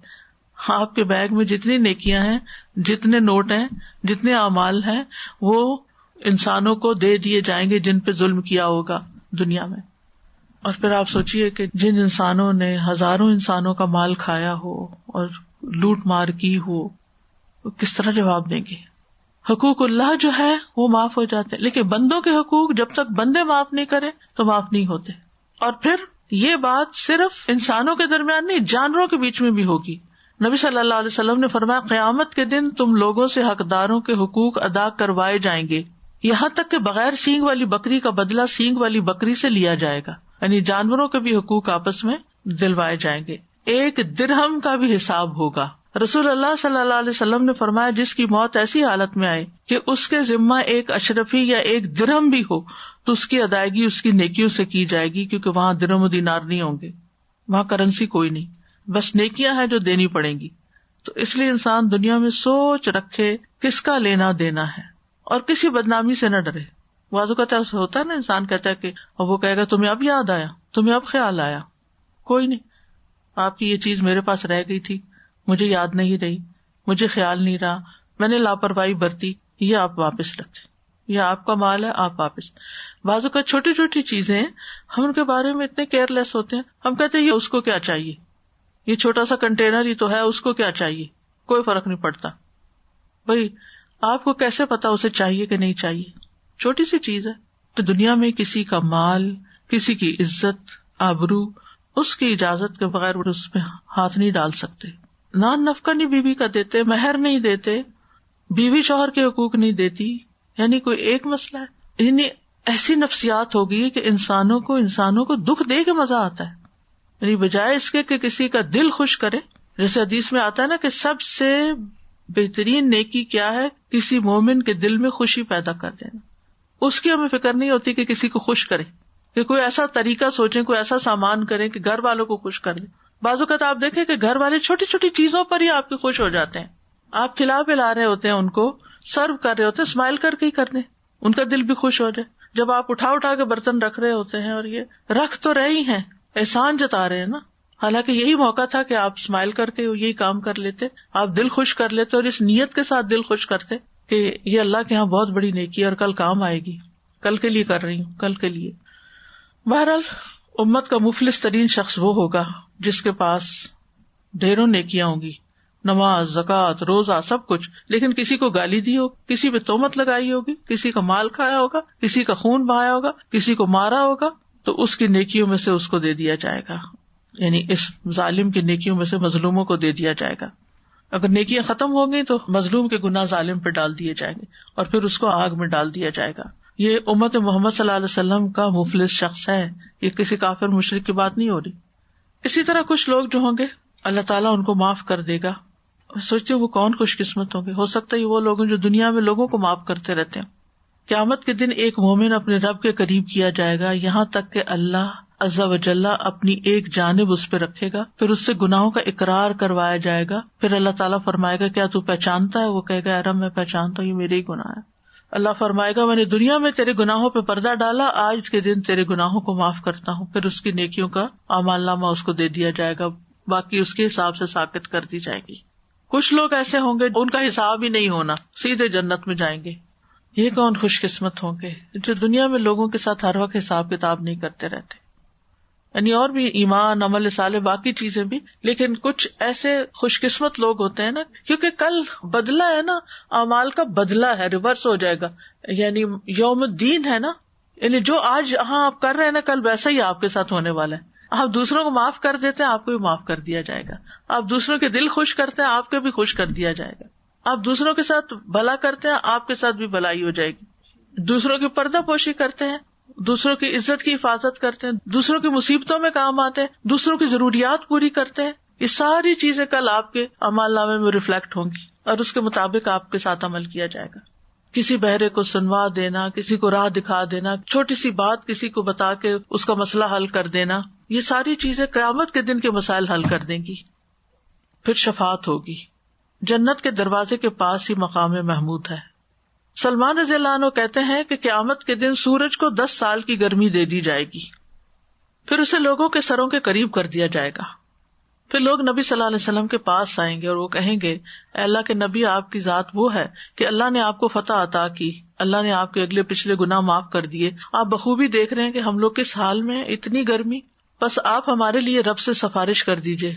آپ کے بیگ میں جتنی نیکیاں ہیں، جتنے نوٹ ہیں، جتنے اعمال ہیں، وہ انسانوں کو دے دیے جائیں گے جن پہ ظلم کیا ہوگا دنیا میں. اور پھر آپ سوچئے کہ جن انسانوں نے ہزاروں انسانوں کا مال کھایا ہو اور لوٹ مار کی ہو، وہ کس طرح جواب دیں گے؟ حقوق اللہ جو ہے وہ معاف ہو جاتے ہیں، لیکن بندوں کے حقوق جب تک بندے معاف نہیں کرے تو معاف نہیں ہوتے. اور پھر یہ بات صرف انسانوں کے درمیان نہیں، جانوروں کے بیچ میں بھی ہوگی. نبی صلی اللہ علیہ وسلم نے فرمایا قیامت کے دن تم لوگوں سے حقداروں کے حقوق ادا کروائے جائیں گے، یہاں تک کہ بغیر سینگ والی بکری کا بدلہ سینگ والی بکری سے لیا جائے گا. یعنی جانوروں کے بھی حقوق آپس میں دلوائے جائیں گے. ایک درہم کا بھی حساب ہوگا. رسول اللہ صلی اللہ علیہ وسلم نے فرمایا جس کی موت ایسی حالت میں آئے کہ اس کے ذمہ ایک اشرفی یا ایک درہم بھی ہو تو اس کی ادائیگی اس کی نیکیوں سے کی جائے گی، کیونکہ وہاں درہم و دینار نہیں ہوں گے، وہاں کرنسی کوئی نہیں، بس نیکیاں ہیں جو دینی پڑیں گی. تو اس لیے انسان دنیا میں سوچ رکھے کس کا لینا دینا ہے اور کسی بدنامی سے نہ ڈرے. بعض اوقات ایسا ہوتا ہے نا، انسان کہتا ہے کہ اور وہ کہے گا تمہیں اب یاد آیا، تمہیں اب خیال آیا. کوئی نہیں، آپ کی یہ چیز میرے پاس رہ گئی تھی، مجھے یاد نہیں رہی، مجھے خیال نہیں رہا، میں نے لاپرواہی برتی، یہ آپ واپس رکھیں، یہ آپ کا مال ہے، آپ واپس. بعض اوقات چھوٹی چھوٹی چیزیں ہم ان کے بارے میں اتنے کیئر لیس ہوتے ہیں، ہم کہتے ہیں یہ اس کو کیا چاہیے، یہ چھوٹا سا کنٹینر ہی تو ہے، اس کو کیا چاہیے، کوئی فرق نہیں پڑتا. بھائی آپ کو کیسے پتا اسے چاہیے کہ نہیں چاہیے؟ چھوٹی سی چیز ہے. تو دنیا میں کسی کا مال، کسی کی عزت، آبرو اس کی اجازت کے بغیر اس پہ ہاتھ نہیں ڈال سکتے. نان نفقہ نہیں بیوی کا دیتے, مہر نہیں دیتے, بیوی شوہر کے حقوق نہیں دیتی, یعنی کوئی ایک مسئلہ ہے. یعنی ایسی نفسیات ہوگی کہ انسانوں کو دکھ دے کے مزہ آتا ہے. یعنی بجائے اس کے کہ کسی کا دل خوش کرے, جیسے حدیث میں آتا ہے نا کہ سب سے بہترین نیکی کیا ہے, کسی مومن کے دل میں خوشی پیدا کر دینا. اس کی ہمیں فکر نہیں ہوتی کہ کسی کو خوش کرے, کہ کوئی ایسا طریقہ سوچیں, کوئی ایسا سامان کریں کہ گھر والوں کو خوش کر دیں. بعض اوقات آپ دیکھیں کہ گھر والے چھوٹی چھوٹی چیزوں پر ہی آپ کے خوش ہو جاتے ہیں. آپ کھلا پلا رہے ہوتے ہیں, ان کو سرو کر رہے ہوتے ہیں, اسمائل کر کے ہی کر دیں, ان کا دل بھی خوش ہو جائے. جب آپ اٹھا کے برتن رکھ رہے ہوتے ہیں, اور یہ رکھ تو رہے ہی ہیں, احسان جتا رہے ہیں نا, حالانکہ یہی موقع تھا کہ آپ اسمائل کر کے یہی کام کر لیتے, آپ دل خوش کر لیتے, اور اس نیت کے ساتھ دل خوش کرتے کہ یہ اللہ کے ہاں بہت بڑی نیکی ہے اور کل کام آئے گی, کل کے لیے کر رہی ہوں, کل کے لیے. بہرحال امت کا مفلس ترین شخص وہ ہوگا جس کے پاس ڈھیروں نیکیاں ہوں گی, نماز, زکوٰۃ, روزہ, سب کچھ, لیکن کسی کو گالی دی ہوگی, کسی پہ تہمت لگائی ہوگی, کسی کا مال کھایا ہوگا, کسی کا خون بہایا ہوگا, کسی کو مارا ہوگا, تو اس کی نیکیوں میں سے اس کو دے دیا جائے گا. یعنی اس ظالم کی نیکیوں میں سے مظلوموں کو دے دیا جائے گا. اگر نیکیاں ختم ہوں گی تو مظلوم کے گناہ ظالم پہ ڈال دیے جائیں گے, اور پھر اس کو آگ میں ڈال دیا جائے گا. یہ امت محمد صلی اللہ علیہ وسلم کا مفلس شخص ہے, یہ کسی کافر مشرک کی بات نہیں ہو رہی. اسی طرح کچھ لوگ جو ہوں گے اللہ تعالیٰ ان کو معاف کر دے گا. سوچتے ہو وہ کون خوش قسمت ہوں گے. ہو سکتا ہے وہ لوگ جو دنیا میں لوگوں کو معاف کرتے رہتے ہیں. قیامت کے دن ایک مومن اپنے رب کے قریب کیا جائے گا, یہاں تک کہ اللہ عز و جل اپنی ایک جانب اس پہ رکھے گا, پھر اس سے گناہوں کا اقرار کروایا جائے گا. پھر اللہ تعالیٰ فرمائے گا کیا تو پہچانتا ہے؟ وہ کہے گا رب میں پہچانتا ہوں, یہ میرے ہی گناہ ہے. اللہ فرمائے گا میں نے دنیا میں تیرے گناہوں پہ پردہ ڈالا, آج کے دن تیرے گناہوں کو معاف کرتا ہوں. پھر اس کی نیکیوں کا اعمال نامہ اس کو دے دیا جائے گا, باقی اس کے حساب سے ساقط کر دی جائے گی. کچھ لوگ ایسے ہوں گے ان کا حساب ہی نہیں ہونا, سیدھے جنت میں جائیں گے. یہ کون خوش قسمت ہوں گے جو دنیا میں لوگوں کے ساتھ ہر وقت حساب کتاب نہیں کرتے رہتے. یعنی اور بھی ایمان, عمل صالح, باقی چیزیں بھی, لیکن کچھ ایسے خوش قسمت لوگ ہوتے ہیں نا, کیونکہ کل بدلہ ہے نا, اعمال کا بدلہ ہے, ریورس ہو جائے گا. یعنی یوم الدین ہے نا, یعنی جو آج ہاں آپ کر رہے ہیں نا, کل ویسا ہی آپ کے ساتھ ہونے والا ہے. آپ دوسروں کو معاف کر دیتے ہیں, آپ کو بھی معاف کر دیا جائے گا. آپ دوسروں کے دل خوش کرتے ہیں, آپ کو بھی خوش کر دیا جائے گا. آپ دوسروں کے ساتھ بھلا کرتے ہیں, آپ کے ساتھ بھی بھلائی ہو جائے گی. دوسروں کی پردہ پوشی کرتے ہیں, دوسروں کی عزت کی حفاظت کرتے ہیں, دوسروں کی مصیبتوں میں کام آتے ہیں, دوسروں کی ضروریات پوری کرتے ہیں, یہ ساری چیزیں کل آپ کے اعمال نامے میں ریفلیکٹ ہوں گی, اور اس کے مطابق آپ کے ساتھ عمل کیا جائے گا. کسی بہرے کو سنوا دینا, کسی کو راہ دکھا دینا, چھوٹی سی بات کسی کو بتا کے اس کا مسئلہ حل کر دینا, یہ ساری چیزیں قیامت کے دن کے مسائل حل کر دیں گی. پھر شفاعت ہوگی. جنت کے دروازے کے پاس ہی مقام محمود ہے. سلمان رضی اللہ عنہ کہتے ہیں کہ قیامت کے دن سورج کو 10 سال کی گرمی دے دی جائے گی, پھر اسے لوگوں کے سروں کے قریب کر دیا جائے گا. پھر لوگ نبی صلی اللہ علیہ وسلم کے پاس آئیں گے اور وہ کہیں گے اے اللہ کے نبی, آپ کی ذات وہ ہے کہ اللہ نے آپ کو فتح عطا کی, اللہ نے آپ کے اگلے پچھلے گناہ معاف کر دیے, آپ بخوبی دیکھ رہے ہیں کہ ہم لوگ کس حال میں, اتنی گرمی, بس آپ ہمارے لیے رب سے سفارش کر دیجئے.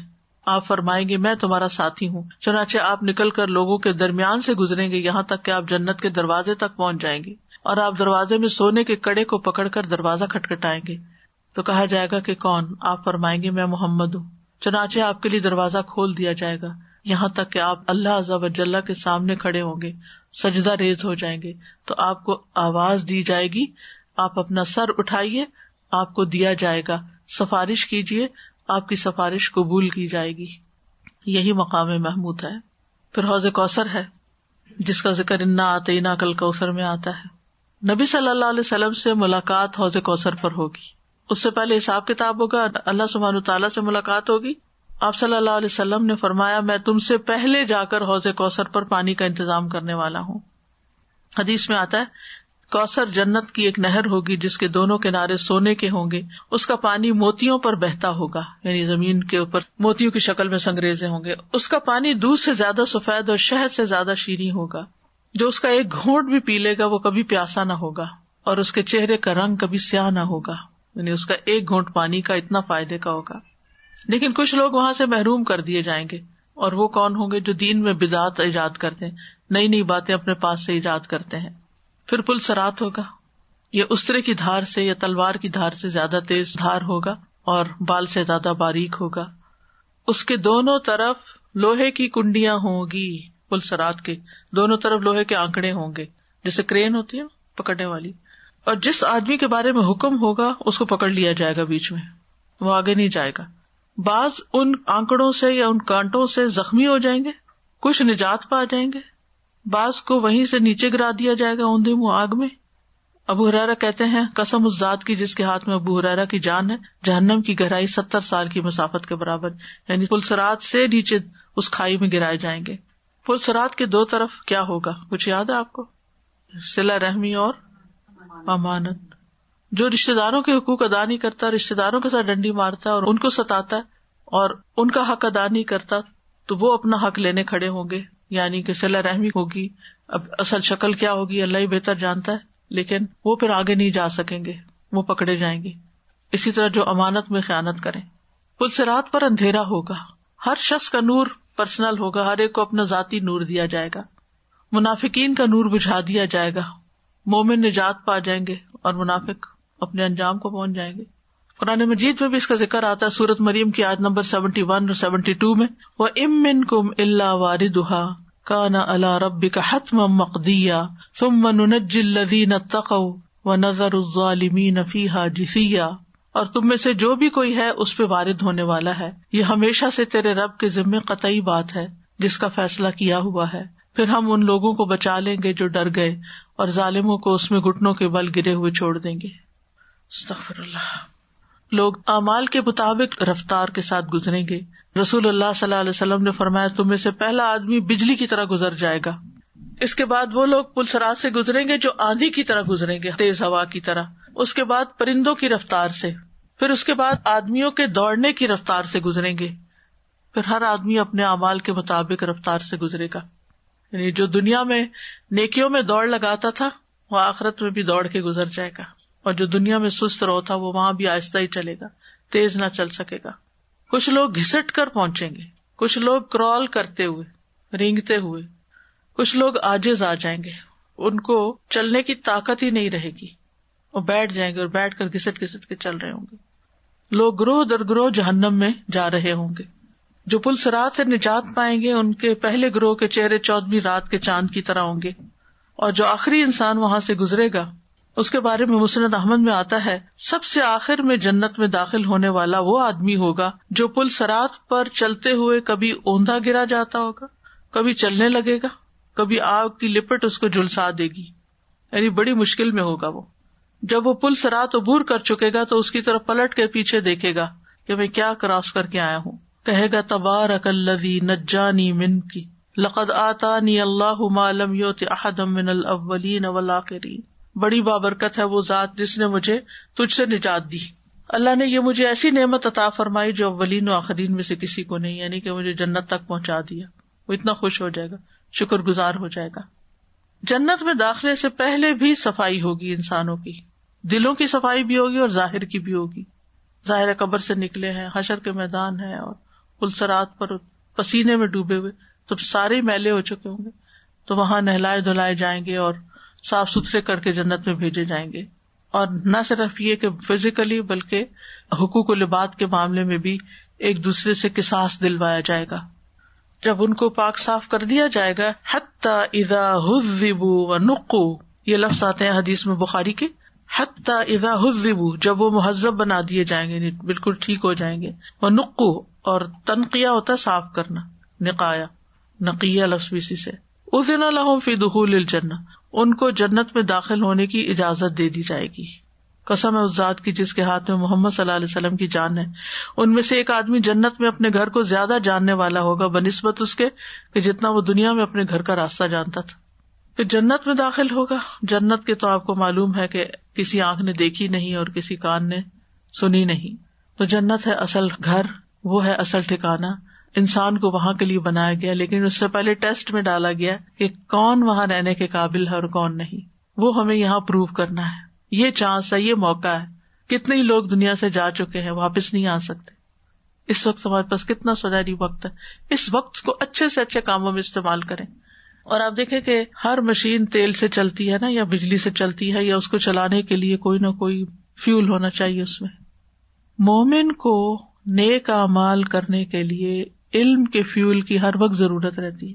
آپ فرمائیں گے میں تمہارا ساتھی ہوں. چنانچہ آپ نکل کر لوگوں کے درمیان سے گزریں گے یہاں تک کہ آپ جنت کے دروازے تک پہنچ جائیں گے, اور آپ دروازے میں سونے کے کڑے کو پکڑ کر دروازہ کھٹکھٹائیں گے. تو کہا جائے گا کہ کون؟ آپ فرمائیں گے میں محمد ہوں. چنانچہ آپ کے لیے دروازہ کھول دیا جائے گا یہاں تک کہ آپ اللہ عز و جل کے سامنے کھڑے ہوں گے, سجدہ ریز ہو جائیں گے. تو آپ کو آواز دی جائے گی, آپ اپنا سر اٹھائیے, آپ کو دیا جائے گا, سفارش کیجیے, آپ کی سفارش قبول کی جائے گی. یہی مقام محمود ہے. پھر حوض کوثر ہے جس کا ذکر انا اعطیناک کل کوثر میں آتا ہے. نبی صلی اللہ علیہ وسلم سے ملاقات حوض کوثر پر ہوگی. اس سے پہلے حساب کتاب ہوگا, اللہ سبحانہ تعالیٰ سے ملاقات ہوگی. آپ صلی اللہ علیہ وسلم نے فرمایا میں تم سے پہلے جا کر حوض کوثر پر پانی کا انتظام کرنے والا ہوں. حدیث میں آتا ہے کوثر جنت کی ایک نہر ہوگی جس کے دونوں کنارے سونے کے ہوں گے, اس کا پانی موتیوں پر بہتا ہوگا, یعنی زمین کے اوپر موتیوں کی شکل میں سنگریزے ہوں گے. اس کا پانی دودھ سے زیادہ سفید اور شہد سے زیادہ شیریں ہوگا. جو اس کا ایک گھونٹ بھی پی لے گا وہ کبھی پیاسا نہ ہوگا, اور اس کے چہرے کا رنگ کبھی سیاہ نہ ہوگا. یعنی اس کا ایک گھونٹ پانی کا اتنا فائدے کا ہوگا. لیکن کچھ لوگ وہاں سے محروم کر دیے جائیں گے, اور وہ کون ہوں گے؟ جو دین میں بدعات ایجاد کرتے ہیں, نئی نئی باتیں اپنے پاس سے ایجاد کرتے ہیں. پھر پل صراط ہوگا, یہ استرے کی دھار سے یا تلوار کی دھار سے زیادہ تیز دھار ہوگا, اور بال سے زیادہ باریک ہوگا. اس کے دونوں طرف لوہے کی کنڈیاں ہوں گی، پلسرات کے دونوں طرف لوہے کے آنکڑے ہوں گے، جیسے کرین ہوتی ہے پکڑنے والی. اور جس آدمی کے بارے میں حکم ہوگا اس کو پکڑ لیا جائے گا، بیچ میں وہ آگے نہیں جائے گا. بعض ان آنکڑوں سے یا ان کانٹوں سے زخمی ہو جائیں گے، کچھ نجات پا جائیں گے، بعض کو وہیں سے نیچے گرا دیا جائے گا اوندھے منہ آگ میں. ابو ہریرہ کہتے ہیں قسم اس ذات کی جس کے ہاتھ میں ابو ہریرہ کی جان ہے، جہنم کی گہرائی 70 سال کی مسافت کے برابر، یعنی پلسرات سے نیچے اس کھائی میں گرائے جائیں گے. پلسرات کے دو طرف کیا ہوگا کچھ یاد ہے آپ کو؟ صلہ رحمی اور امانت. جو رشتے داروں کے حقوق ادا نہیں کرتا، رشتے داروں کے ساتھ ڈنڈی مارتا ہے اور ان کو ستاتا ہے اور ان کا حق ادا نہیں کرتا، تو وہ اپنا حق لینے کھڑے ہوں گے، یعنی کہ صلہ رحمی ہوگی. اب اصل شکل کیا ہوگی اللہ ہی بہتر جانتا ہے، لیکن وہ پھر آگے نہیں جا سکیں گے، وہ پکڑے جائیں گے. اسی طرح جو امانت میں خیانت کریں. پلسرات پر اندھیرا ہوگا، ہر شخص کا نور پرسنل ہوگا، ہر ایک کو اپنا ذاتی نور دیا جائے گا. منافقین کا نور بجھا دیا جائے گا، مومن نجات پا جائیں گے اور منافق اپنے انجام کو پہنچ جائیں گے. قرآن مجید میں بھی اس کا ذکر آتا ہے، سورۃ مریم کی آیت نمبر 71 اور 72 میں، وَإِن مِّنكُمْ إِلَّا وَارِدُهَا كَانَ عَلَىٰ رَبِّكَ حَتْمًا مَّقْضِيًّا ثُمَّ نُنَجِّي الَّذِينَ اتَّقَوْا وَنَذَرُ الظَّالِمِينَ فِيهَا جِثِيًّا. اور تم میں سے جو بھی کوئی ہے اس پہ وارد ہونے والا ہے، یہ ہمیشہ سے تیرے رب کے ذمے قطعی بات ہے جس کا فیصلہ کیا ہوا ہے. پھر ہم ان لوگوں کو بچا لیں گے جو ڈر گئے اور ظالموں کو اس میں گھٹنوں کے بل گرے ہوئے چھوڑ دیں گے. استغفر اللہ. لوگ اعمال کے مطابق رفتار کے ساتھ گزریں گے. رسول اللہ صلی اللہ علیہ وسلم نے فرمایا تم میں سے پہلا آدمی بجلی کی طرح گزر جائے گا. اس کے بعد وہ لوگ پلسرات سے گزریں گے جو آندھی کی طرح گزریں گے، تیز ہوا کی طرح. اس کے بعد پرندوں کی رفتار سے، پھر اس کے بعد آدمیوں کے دوڑنے کی رفتار سے گزریں گے. پھر ہر آدمی اپنے اعمال کے مطابق رفتار سے گزرے گا. یعنی جو دنیا میں نیکیوں میں دوڑ لگاتا تھا وہ آخرت میں بھی دوڑ کے گزر جائے گا، اور جو دنیا میں سست رہتا وہ وہاں بھی آہستہ ہی چلے گا، تیز نہ چل سکے گا. کچھ لوگ گھسٹ کر پہنچیں گے، کچھ لوگ کرال کرتے ہوئے، رینگتے ہوئے، کچھ لوگ عاجز آ جائیں گے، ان کو چلنے کی طاقت ہی نہیں رہے گی، وہ بیٹھ جائیں گے اور بیٹھ کر گھسٹ گھسٹ کے چل رہے ہوں گے. لوگ گروہ در گروہ جہنم میں جا رہے ہوں گے. جو پلسرات سے نجات پائیں گے ان کے پہلے گروہ کے چہرے 14ویں رات کے چاند کی طرح ہوں گے، اور جو آخری انسان وہاں سے گزرے گا اس کے بارے میں مسند احمد میں آتا ہے سب سے آخر میں جنت میں داخل ہونے والا وہ آدمی ہوگا جو پل سرات پر چلتے ہوئے کبھی اوندھا گرا جاتا ہوگا، کبھی چلنے لگے گا، کبھی آگ کی لپٹ اس کو جھلسا دے گی، یعنی بڑی مشکل میں ہوگا وہ. جب وہ پل سرات عبور کر چکے گا تو اس کی طرف پلٹ کے پیچھے دیکھے گا کہ میں کیا کراس کر کے آیا ہوں. کہے گا تبارک الذی نجانی منکی لقد آتانی اللہ ما لم یؤت احدا من الاولین والآخرین. بڑی بابرکت ہے وہ ذات جس نے مجھے تجھ سے نجات دی. اللہ نے یہ مجھے ایسی نعمت عطا فرمائی جو اولین و آخرین میں سے کسی کو نہیں، یعنی کہ مجھے جنت تک پہنچا دیا. وہ اتنا خوش ہو جائے گا، شکر گزار ہو جائے گا. جنت میں داخلے سے پہلے بھی صفائی ہوگی، انسانوں کی دلوں کی صفائی بھی ہوگی اور ظاہر کی بھی ہوگی. ظاہر قبر سے نکلے ہیں، حشر کے میدان ہے اور پلسرات پر پسینے میں ڈوبے ہوئے، تو سارے میلے ہو چکے ہوں گے، تو وہاں نہلائے دھلائے جائیں گے اور صاف ستھرے کر کے جنت میں بھیجے جائیں گے. اور نہ صرف یہ کہ فزیکلی بلکہ حقوق و لباد کے معاملے میں بھی ایک دوسرے سے قصاص دلوایا جائے گا. جب ان کو پاک صاف کر دیا جائے گا، حتی اذا حذبوا ونقوا، یہ لفظ آتے ہیں حدیث میں بخاری کے، حتی اذا حذبوا، جب وہ مہذب بنا دیے جائیں گے، بالکل ٹھیک ہو جائیں گے. ونقوا، اور تنقیہ ہوتا ہے صاف کرنا، نقایا، نقیہ لفظ بھی اسی سے. اذن لہم فی دخول الجنہ، ان کو جنت میں داخل ہونے کی اجازت دے دی جائے گی. قسم ہے اس ذات کی جس کے ہاتھ میں محمد صلی اللہ علیہ وسلم کی جان ہے، ان میں سے ایک آدمی جنت میں اپنے گھر کو زیادہ جاننے والا ہوگا بنسبت اس کے کہ جتنا وہ دنیا میں اپنے گھر کا راستہ جانتا تھا. پھر جنت میں داخل ہوگا. جنت کے تو آپ کو معلوم ہے کہ کسی آنکھ نے دیکھی نہیں اور کسی کان نے سنی نہیں. تو جنت ہے اصل گھر، وہ ہے اصل ٹھکانہ. انسان کو وہاں کے لیے بنایا گیا، لیکن اس سے پہلے ٹیسٹ میں ڈالا گیا کہ کون وہاں رہنے کے قابل ہے اور کون نہیں. وہ ہمیں یہاں پروو کرنا ہے. یہ چانس ہے، یہ موقع ہے. کتنے ہی لوگ دنیا سے جا چکے ہیں، واپس نہیں آ سکتے. اس وقت ہمارے پاس کتنا سنہری وقت ہے، اس وقت کو اچھے سے اچھے کاموں میں استعمال کریں. اور آپ دیکھیں کہ ہر مشین تیل سے چلتی ہے نا، یا بجلی سے چلتی ہے، یا اس کو چلانے کے لیے کوئی نہ کوئی فیول ہونا چاہیے اس میں. مومن کو نیک اعمال کرنے کے لیے علم کے فیول کی ہر وقت ضرورت رہتی ہے.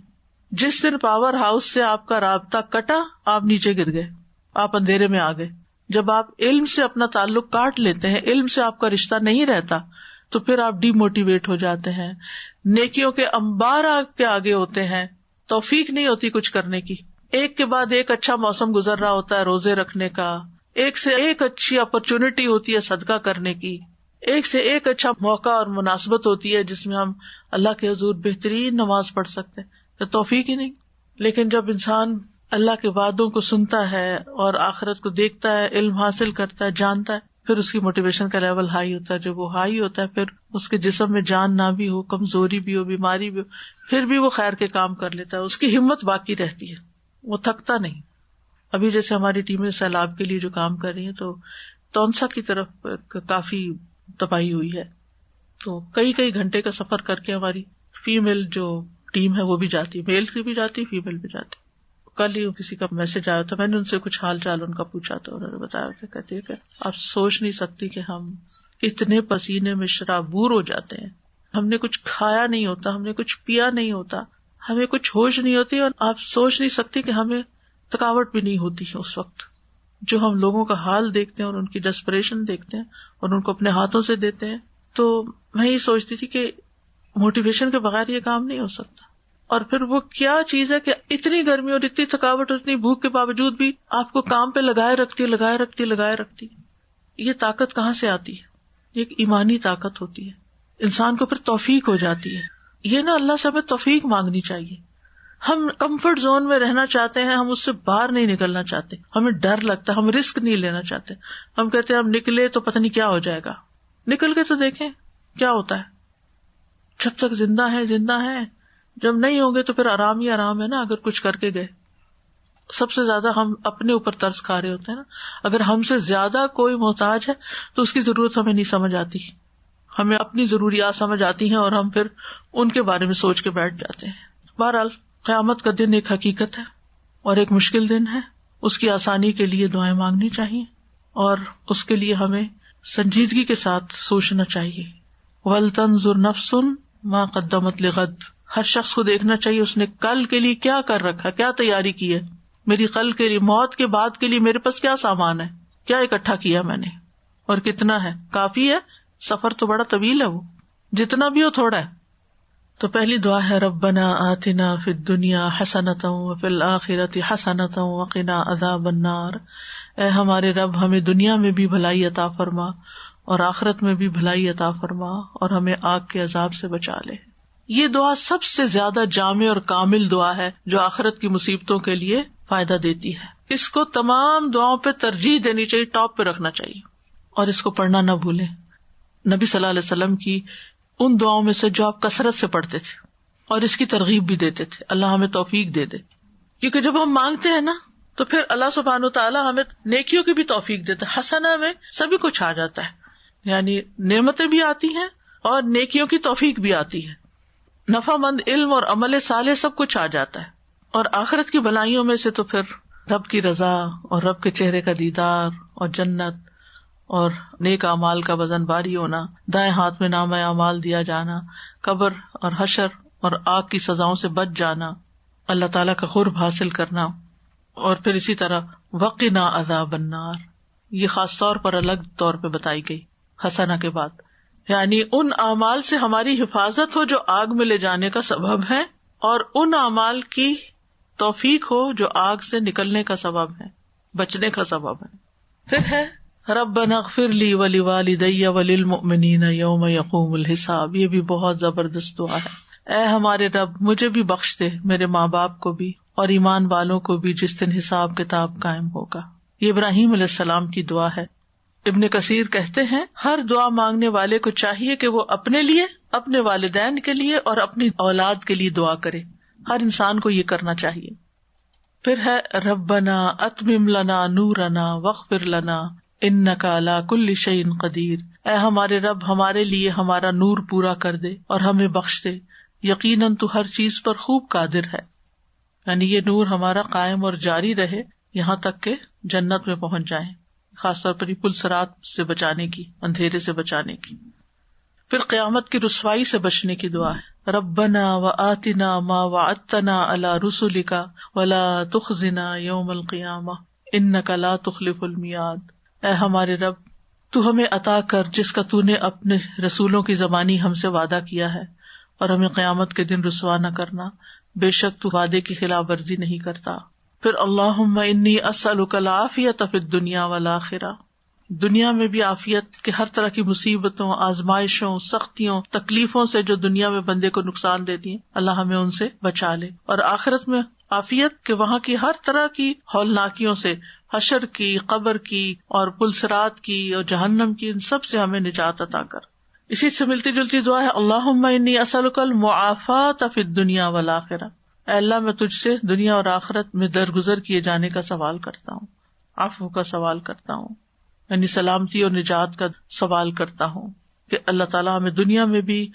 جس دن پاور ہاؤس سے آپ کا رابطہ کٹا، آپ نیچے گر گئے، آپ اندھیرے میں آ گئے. جب آپ علم سے اپنا تعلق کاٹ لیتے ہیں، علم سے آپ کا رشتہ نہیں رہتا، تو پھر آپ ڈی موٹیویٹ ہو جاتے ہیں، نیکیوں کے انبار آپ کے آگے ہوتے ہیں، توفیق نہیں ہوتی کچھ کرنے کی. ایک کے بعد ایک اچھا موسم گزر رہا ہوتا ہے روزے رکھنے کا، ایک سے ایک اچھی اپرچونٹی ہوتی ہے صدقہ کرنے کی، ایک سے ایک اچھا موقع اور مناسبت ہوتی ہے جس میں ہم اللہ کے حضور بہترین نماز پڑھ سکتے ہیں، تو توفیق ہی نہیں. لیکن جب انسان اللہ کے وعدوں کو سنتا ہے اور آخرت کو دیکھتا ہے، علم حاصل کرتا ہے، جانتا ہے، پھر اس کی موٹیویشن کا لیول ہائی ہوتا ہے. جب وہ ہائی ہوتا ہے، پھر اس کے جسم میں جان نہ بھی ہو، کمزوری بھی ہو، بیماری بھی ہو، پھر بھی وہ خیر کے کام کر لیتا ہے. اس کی ہمت باقی رہتی ہے، وہ تھکتا نہیں. ابھی جیسے ہماری ٹیمیں سیلاب کے لیے جو کام کر رہی ہیں، تو تونسا کی طرف کافی تباہی ہوئی ہے، تو کئی گھنٹے کا سفر کر کے ہماری فیمیل جو ٹیم ہے وہ بھی جاتی ہے، میل کی بھی جاتی، فیمیل بھی جاتی. کل ہی کسی کا میسج آیا تھا، میں نے ان سے کچھ حال چال ان کا پوچھا، تو انہوں نے بتایا تھا، کہتے ہیں کہ آپ سوچ نہیں سکتی کہ ہم اتنے پسینے میں شرابور ہو جاتے ہیں. ہم نے کچھ کھایا نہیں ہوتا، ہم نے کچھ پیا نہیں ہوتا، ہمیں کچھ ہوش نہیں ہوتی، اور آپ سوچ نہیں سکتی کہ ہمیں تھکاوٹ بھی نہیں ہوتی اس وقت. جو ہم لوگوں کا حال دیکھتے ہیں اور ان کی ڈسپریشن دیکھتے ہیں اور ان کو اپنے ہاتھوں سے دیتے ہیں، تو میں یہ سوچتی تھی کہ موٹیویشن کے بغیر یہ کام نہیں ہو سکتا. اور پھر وہ کیا چیز ہے کہ اتنی گرمی اور اتنی تھکاوٹ اور اتنی بھوک کے باوجود بھی آپ کو کام پہ لگائے رکھتی. یہ طاقت کہاں سے آتی ہے؟ یہ ایک ایمانی طاقت ہوتی ہے، انسان کو پھر توفیق ہو جاتی ہے. یہ نا اللہ سے ہمیں توفیق مانگنی چاہیے. ہم کمفرٹ زون میں رہنا چاہتے ہیں، ہم اس سے باہر نہیں نکلنا چاہتے، ہمیں ڈر لگتا ہے، ہم رسک نہیں لینا چاہتے. ہم کہتے ہیں ہم نکلے تو پتہ نہیں کیا ہو جائے گا. نکل کے تو دیکھیں کیا ہوتا ہے. جب تک زندہ ہے، جب نہیں ہوں گے تو پھر آرام ہی آرام ہے نا. اگر کچھ کر کے گئے، سب سے زیادہ ہم اپنے اوپر ترس کھا رہے ہوتے ہیں نا. اگر ہم سے زیادہ کوئی محتاج ہے تو اس کی ضرورت ہمیں نہیں سمجھ آتی، ہمیں اپنی ضروریات سمجھ آتی ہیں اور ہم پھر ان کے بارے میں سوچ کے بیٹھ جاتے ہیں. بہرحال قیامت کا دن ایک حقیقت ہے اور ایک مشکل دن ہے. اس کی آسانی کے لیے دعائیں مانگنی چاہیے اور اس کے لیے ہمیں سنجیدگی کے ساتھ سوچنا چاہیے. وَلْتَنْظُرْ نَفْسٌ مَا قَدَّمَتْ لِغَدٍ. ہر شخص کو دیکھنا چاہیے اس نے کل کے لیے کیا کر رکھا، کیا تیاری کی ہے. میری کل کے لیے، موت کے بعد کے لیے میرے پاس کیا سامان ہے، کیا اکٹھا کیا میں نے اور کتنا ہے. کافی ہے؟ سفر تو بڑا طویل ہے، وہ جتنا بھی ہو تھوڑا ہے. تو پہلی دعا ہے ربنا آتنا فی الدنیا حسنۃ وفی الآخرۃ حسنۃ وقنا عذاب النار. اے ہمارے رب، ہمیں دنیا میں بھی بھلائی عطا فرما اور آخرت میں بھی بھلائی عطا فرما اور ہمیں آگ کے عذاب سے بچا لے. یہ دعا سب سے زیادہ جامع اور کامل دعا ہے جو آخرت کی مصیبتوں کے لیے فائدہ دیتی ہے. اس کو تمام دعاؤں پہ ترجیح دینی چاہیے، ٹاپ پہ رکھنا چاہیے اور اس کو پڑھنا نہ بھولیں. نبی صلی اللہ علیہ وسلم کی ان دعاؤں میں سے جو آپ کثرت سے پڑھتے تھے اور اس کی ترغیب بھی دیتے تھے. اللہ ہمیں توفیق دے دے، کیونکہ جب ہم مانگتے ہیں نا تو پھر اللہ سبحانہ وتعالیٰ ہمیں نیکیوں کی بھی توفیق دیتا ہے. حسنہ میں سبھی کچھ آ جاتا ہے، یعنی نعمتیں بھی آتی ہیں اور نیکیوں کی توفیق بھی آتی ہے. نفع مند علم اور عمل صالح سب کچھ آ جاتا ہے. اور آخرت کی بھلائیوں میں سے تو پھر رب کی رضا اور رب کے چہرے کا دیدار اور جنت اور نیک اعمال کا وزن باری ہونا، دائیں ہاتھ میں نامہ اعمال دیا جانا، قبر اور حشر اور آگ کی سزاؤں سے بچ جانا، اللہ تعالیٰ کا قرب حاصل کرنا، اور پھر اسی طرح وقنا عذاب النار. یہ خاص طور پر الگ طور پہ بتائی گئی حسنہ کے بعد، یعنی ان اعمال سے ہماری حفاظت ہو جو آگ میں لے جانے کا سبب ہے اور ان اعمال کی توفیق ہو جو آگ سے نکلنے کا سبب ہے، بچنے کا سبب ہے. پھر ہے ربنا اغفر لی ولوالدی وللمؤمنین یوم یقوم الحساب. یہ بھی بہت زبردست دعا ہے. اے ہمارے رب، مجھے بھی بخش دے، میرے ماں باپ کو بھی اور ایمان والوں کو بھی جس دن حساب کتاب قائم ہوگا. یہ ابراہیم علیہ السلام کی دعا ہے. ابن کثیر کہتے ہیں ہر دعا مانگنے والے کو چاہیے کہ وہ اپنے لیے، اپنے والدین کے لیے اور اپنی اولاد کے لیے دعا کرے. ہر انسان کو یہ کرنا چاہیے. پھر ہے ربنا اتمم لنا نورنا واغفر لنا انک علی کل شیء قدیر. اے ہمارے رب، ہمارے لیے ہمارا نور پورا کر دے اور ہمیں بخش دے، یقیناً تو ہر چیز پر خوب قادر ہے. یعنی یہ نور ہمارا قائم اور جاری رہے یہاں تک کہ جنت میں پہنچ جائیں. خاص طور پر پل صراط سے بچانے کی، اندھیرے سے بچانے کی. پھر قیامت کی رسوائی سے بچنے کی دعا ہے، ربنا وآتنا ما وعدتنا علی رسلک ولا تخزنا یوم القیامہ انک لا تخلف المیعاد. اے ہمارے رب، تو ہمیں عطا کر جس کا تو نے اپنے رسولوں کی زمانی ہم سے وعدہ کیا ہے، اور ہمیں قیامت کے دن رسوا نہ کرنا، بے شک تو وعدے کی خلاف ورزی نہیں کرتا. پھر اللہم انی اسألک العافیۃ فی الدنیا والآخرہ، دنیا میں بھی عافیت کہ ہر طرح کی مصیبتوں، آزمائشوں، سختیوں، تکلیفوں سے جو دنیا میں بندے کو نقصان دیتی ہیں، اللہ ہمیں ان سے بچا لے، اور آخرت میں عافیت کہ وہاں کی ہر طرح کی ہولناکیوں سے، حشر کی، قبر کی اور پل صراط کی اور جہنم کی، ان سب سے ہمیں نجات عطا کر. اسی سے ملتی جلتی دعا ہے، اللہم انی اسألک المعافاۃ فی الدنیا والآخرہ، اے اللہ میں تجھ سے دنیا اور آخرت میں درگزر کیے جانے کا سوال کرتا ہوں، عفو کا سوال کرتا ہوں، یعنی سلامتی اور نجات کا سوال کرتا ہوں کہ اللہ تعالیٰ ہمیں دنیا میں بھی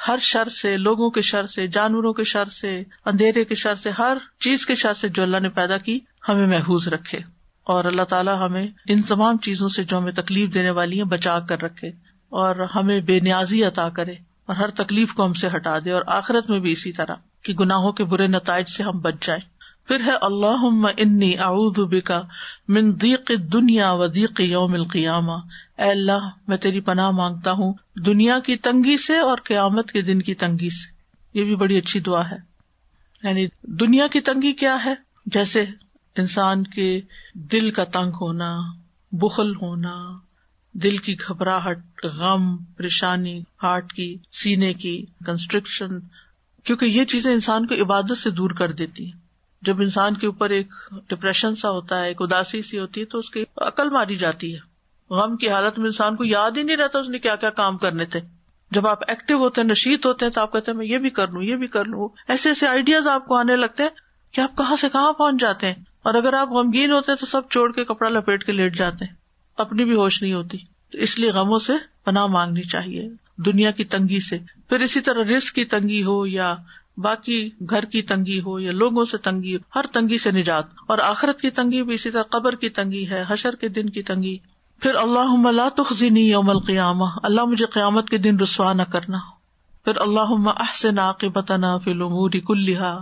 ہر شر سے، لوگوں کے شر سے، جانوروں کے شر سے، اندھیرے کے شر سے، ہر چیز کے شر سے جو اللہ نے پیدا کی ہمیں محفوظ رکھے، اور اللہ تعالیٰ ہمیں ان تمام چیزوں سے جو ہمیں تکلیف دینے والی ہیں بچا کر رکھے، اور ہمیں بے نیازی عطا کرے، اور ہر تکلیف کو ہم سے ہٹا دے، اور آخرت میں بھی اسی طرح کہ گناہوں کے برے نتائج سے ہم بچ جائیں. پھر ہے اللہم انی اعوذ بک من ضیق الدنیا و ضیق یوم القیامہ، اے اللہ میں تیری پناہ مانگتا ہوں دنیا کی تنگی سے اور قیامت کے دن کی تنگی سے. یہ بھی بڑی اچھی دعا ہے. یعنی دنیا کی تنگی کیا ہے؟ جیسے انسان کے دل کا تنگ ہونا، بخل ہونا، دل کی گھبراہٹ، غم، پریشانی، ہارٹ کی، سینے کی کنسٹرکشن، کیونکہ یہ چیزیں انسان کو عبادت سے دور کر دیتی ہیں. جب انسان کے اوپر ایک ڈپریشن سا ہوتا ہے، ایک اداسی سی ہوتی ہے، تو اس کی عقل ماری جاتی ہے. غم کی حالت میں انسان کو یاد ہی نہیں رہتا اس نے کیا کیا کام کرنے تھے. جب آپ ایکٹیو ہوتے ہیں، نشیط ہوتے ہیں، تو آپ کہتے ہیں میں یہ بھی کر لوں، یہ بھی کر لوں. ایسے ایسے آئیڈیاز آپ کو آنے لگتے ہیں کہ آپ کہاں سے کہاں پہنچ جاتے ہیں. اور اگر آپ غمگین ہوتے ہیں تو سب چھوڑ کے کپڑا لپیٹ کے لیٹ جاتے ہیں، اپنی بھی ہوش نہیں ہوتی. تو اس لیے غموں سے پناہ مانگنی چاہیے، دنیا کی تنگی سے. پھر اسی طرح رزق کی تنگی ہو یا باقی گھر کی تنگی ہو یا لوگوں سے تنگی ہو، ہر تنگی سے نجات. اور آخرت کی تنگی بھی اسی طرح، قبر کی تنگی ہے، حشر کے دن کی تنگی. پھر اللہم لا تخزنی یوم القیامہ، اللہ مجھے قیامت کے دن رسوا نہ کرنا. پھر اللہم احسن عاقبتنا فی الامور کلہا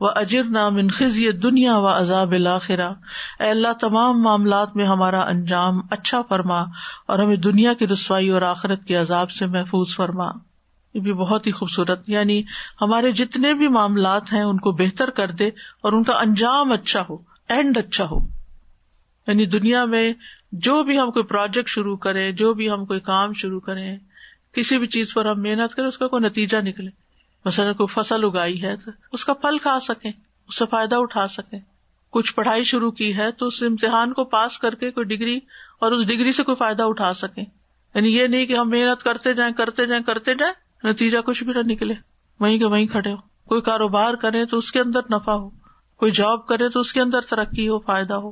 واجرنا من خزی الدنیا وعذاب الآخرہ، اے اللہ تمام معاملات میں ہمارا انجام اچھا فرما اور ہمیں دنیا کی رسوائی اور آخرت کے عذاب سے محفوظ فرما. یہ بھی بہت ہی خوبصورت، یعنی ہمارے جتنے بھی معاملات ہیں ان کو بہتر کر دے اور ان کا انجام اچھا ہو، اینڈ اچھا ہو. یعنی دنیا میں جو بھی ہم کوئی پروجیکٹ شروع کریں، جو بھی ہم کوئی کام شروع کریں، کسی بھی چیز پر ہم محنت کریں، اس کا کوئی نتیجہ نکلے. مثلا کوئی فصل اگائی ہے تو اس کا پھل کھا سکیں، اس سے فائدہ اٹھا سکیں. کچھ پڑھائی شروع کی ہے تو اس امتحان کو پاس کر کے کوئی ڈگری، اور اس ڈگری سے کوئی فائدہ اٹھا سکیں. یعنی یہ نہیں کہ ہم محنت کرتے جائیں نتیجہ کچھ بھی نہ نکلے، وہیں کے وہیں کھڑے ہو. کوئی کاروبار کرے تو اس کے اندر نفع ہو، کوئی جاب کرے تو اس کے اندر ترقی ہو، فائدہ ہو.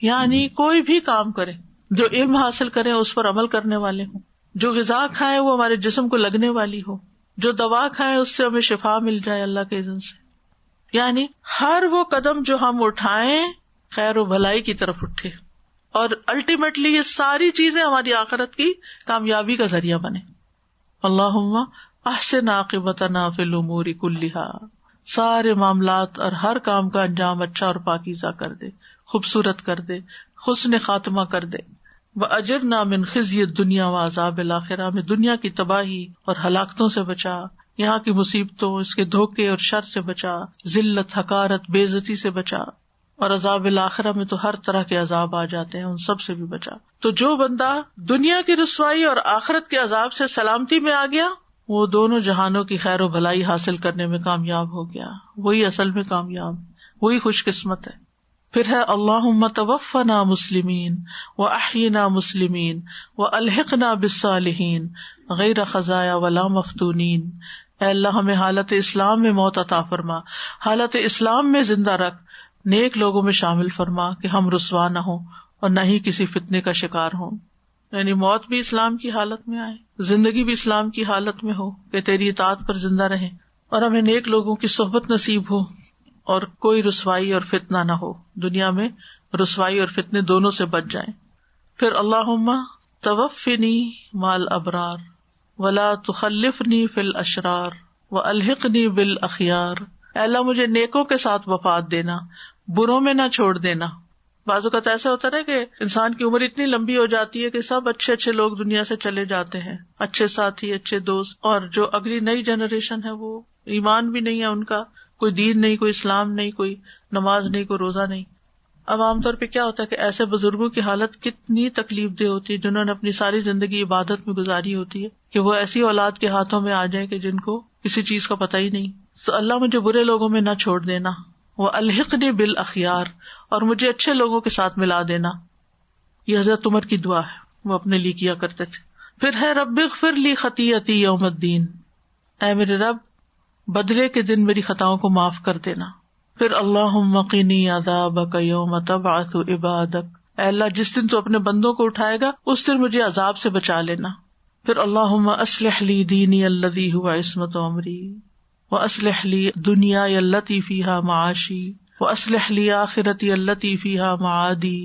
یعنی کوئی بھی کام کرے، جو علم حاصل کرے اس پر عمل کرنے والے ہوں، جو غذا کھائے وہ ہمارے جسم کو لگنے والی ہو، جو دوا کھائے اس سے ہمیں شفا مل جائے اللہ کے اذن سے. یعنی ہر وہ قدم جو ہم اٹھائیں خیر و بھلائی کی طرف اٹھے، اور الٹیمیٹلی یہ ساری چیزیں ہماری آخرت کی کامیابی کا ذریعہ بنے. اللہم احسن عاقبتنا فی الامور کلہا، سارے معاملات اور ہر کام کا انجام اچھا اور پاکیزہ کر دے، خوبصورت کر دے، حسن خاتمہ کر دے. وَأَجِرْنَا مِنْ خِزْيِ الدُّنْيَا وَعَذَابِ الْآخِرَةِ، ہمیں دنیا کی تباہی اور ہلاکتوں سے بچا، یہاں کی مصیبتوں، اس کے دھوکے اور شر سے بچا، ذلت، حقارت، بے عزتی سے بچا، اور عذاب الآخرہ میں تو ہر طرح کے عذاب آ جاتے ہیں، ان سب سے بھی بچا. تو جو بندہ دنیا کی رسوائی اور آخرت کے عذاب سے سلامتی میں آ گیا، وہ دونوں جہانوں کی خیر و بھلائی حاصل کرنے میں کامیاب ہو گیا. وہی اصل میں کامیاب، وہی خوش قسمت ہے. پھر ہے اللہم توفنا مسلمین واحینا مسلمین والحقنا بالصالحین غیر خزایا ولا مفتونین. اے اللہ ہمیں حالت اسلام میں موت عطا فرما، حالت اسلام میں زندہ رکھ، نیک لوگوں میں شامل فرما کہ ہم رسوا نہ ہوں اور نہ ہی کسی فتنے کا شکار ہوں. یعنی موت بھی اسلام کی حالت میں آئے، زندگی بھی اسلام کی حالت میں ہو کہ تیری اطاعت پر زندہ رہیں، اور ہمیں نیک لوگوں کی صحبت نصیب ہو اور کوئی رسوائی اور فتنہ نہ ہو، دنیا میں رسوائی اور فتنے دونوں سے بچ جائیں. پھر اللہم توفنی مع الابرار ولا تخلفنی فی الاشرار والحقنی بالاخیار. اے اللہ مجھے نیکوں کے ساتھ وفات دینا، بروں میں نہ چھوڑ دینا. بعض اوقات ایسا ہوتا ہے نا کہ انسان کی عمر اتنی لمبی ہو جاتی ہے کہ سب اچھے اچھے لوگ دنیا سے چلے جاتے ہیں، اچھے ساتھی، اچھے دوست، اور جو اگلی نئی جنریشن ہے وہ ایمان بھی نہیں ہے ان کا، کوئی دین نہیں، کوئی اسلام نہیں، کوئی نماز نہیں، کوئی روزہ نہیں. اب عام طور پہ کیا ہوتا ہے کہ ایسے بزرگوں کی حالت کتنی تکلیف دہ ہوتی ہے جنہوں نے اپنی ساری زندگی عبادت میں گزاری ہوتی ہے، کہ وہ ایسی اولاد کے ہاتھوں میں آ جائے کہ جن کو کسی چیز کا پتہ ہی نہیں. تو اللہ مجھے برے لوگوں میں نہ چھوڑ دینا. وَأَلْحِقْنِي بِالْأَخْيَارِ، اور مجھے اچھے لوگوں کے ساتھ ملا دینا. یہ حضرت عمر کی دعا ہے، وہ اپنے لیے کیا کرتے تھے. پھر ہے رب اغفر لی خطیئتی یوم الدین، اے میرے رب بدلے کے دن میری خطاؤں کو معاف کر دینا. پھر اللہم قنی عذابک یوم تبعث عبادک، اے اللہ جس دن تو اپنے بندوں کو اٹھائے گا اس دن مجھے عذاب سے بچا لینا. پھر اللہم اصلح لی دینی الذی هو عصمت امری واصلح لی دنیای التی فیہا معاشی واصلح لی آخرتی التی فیہا معادی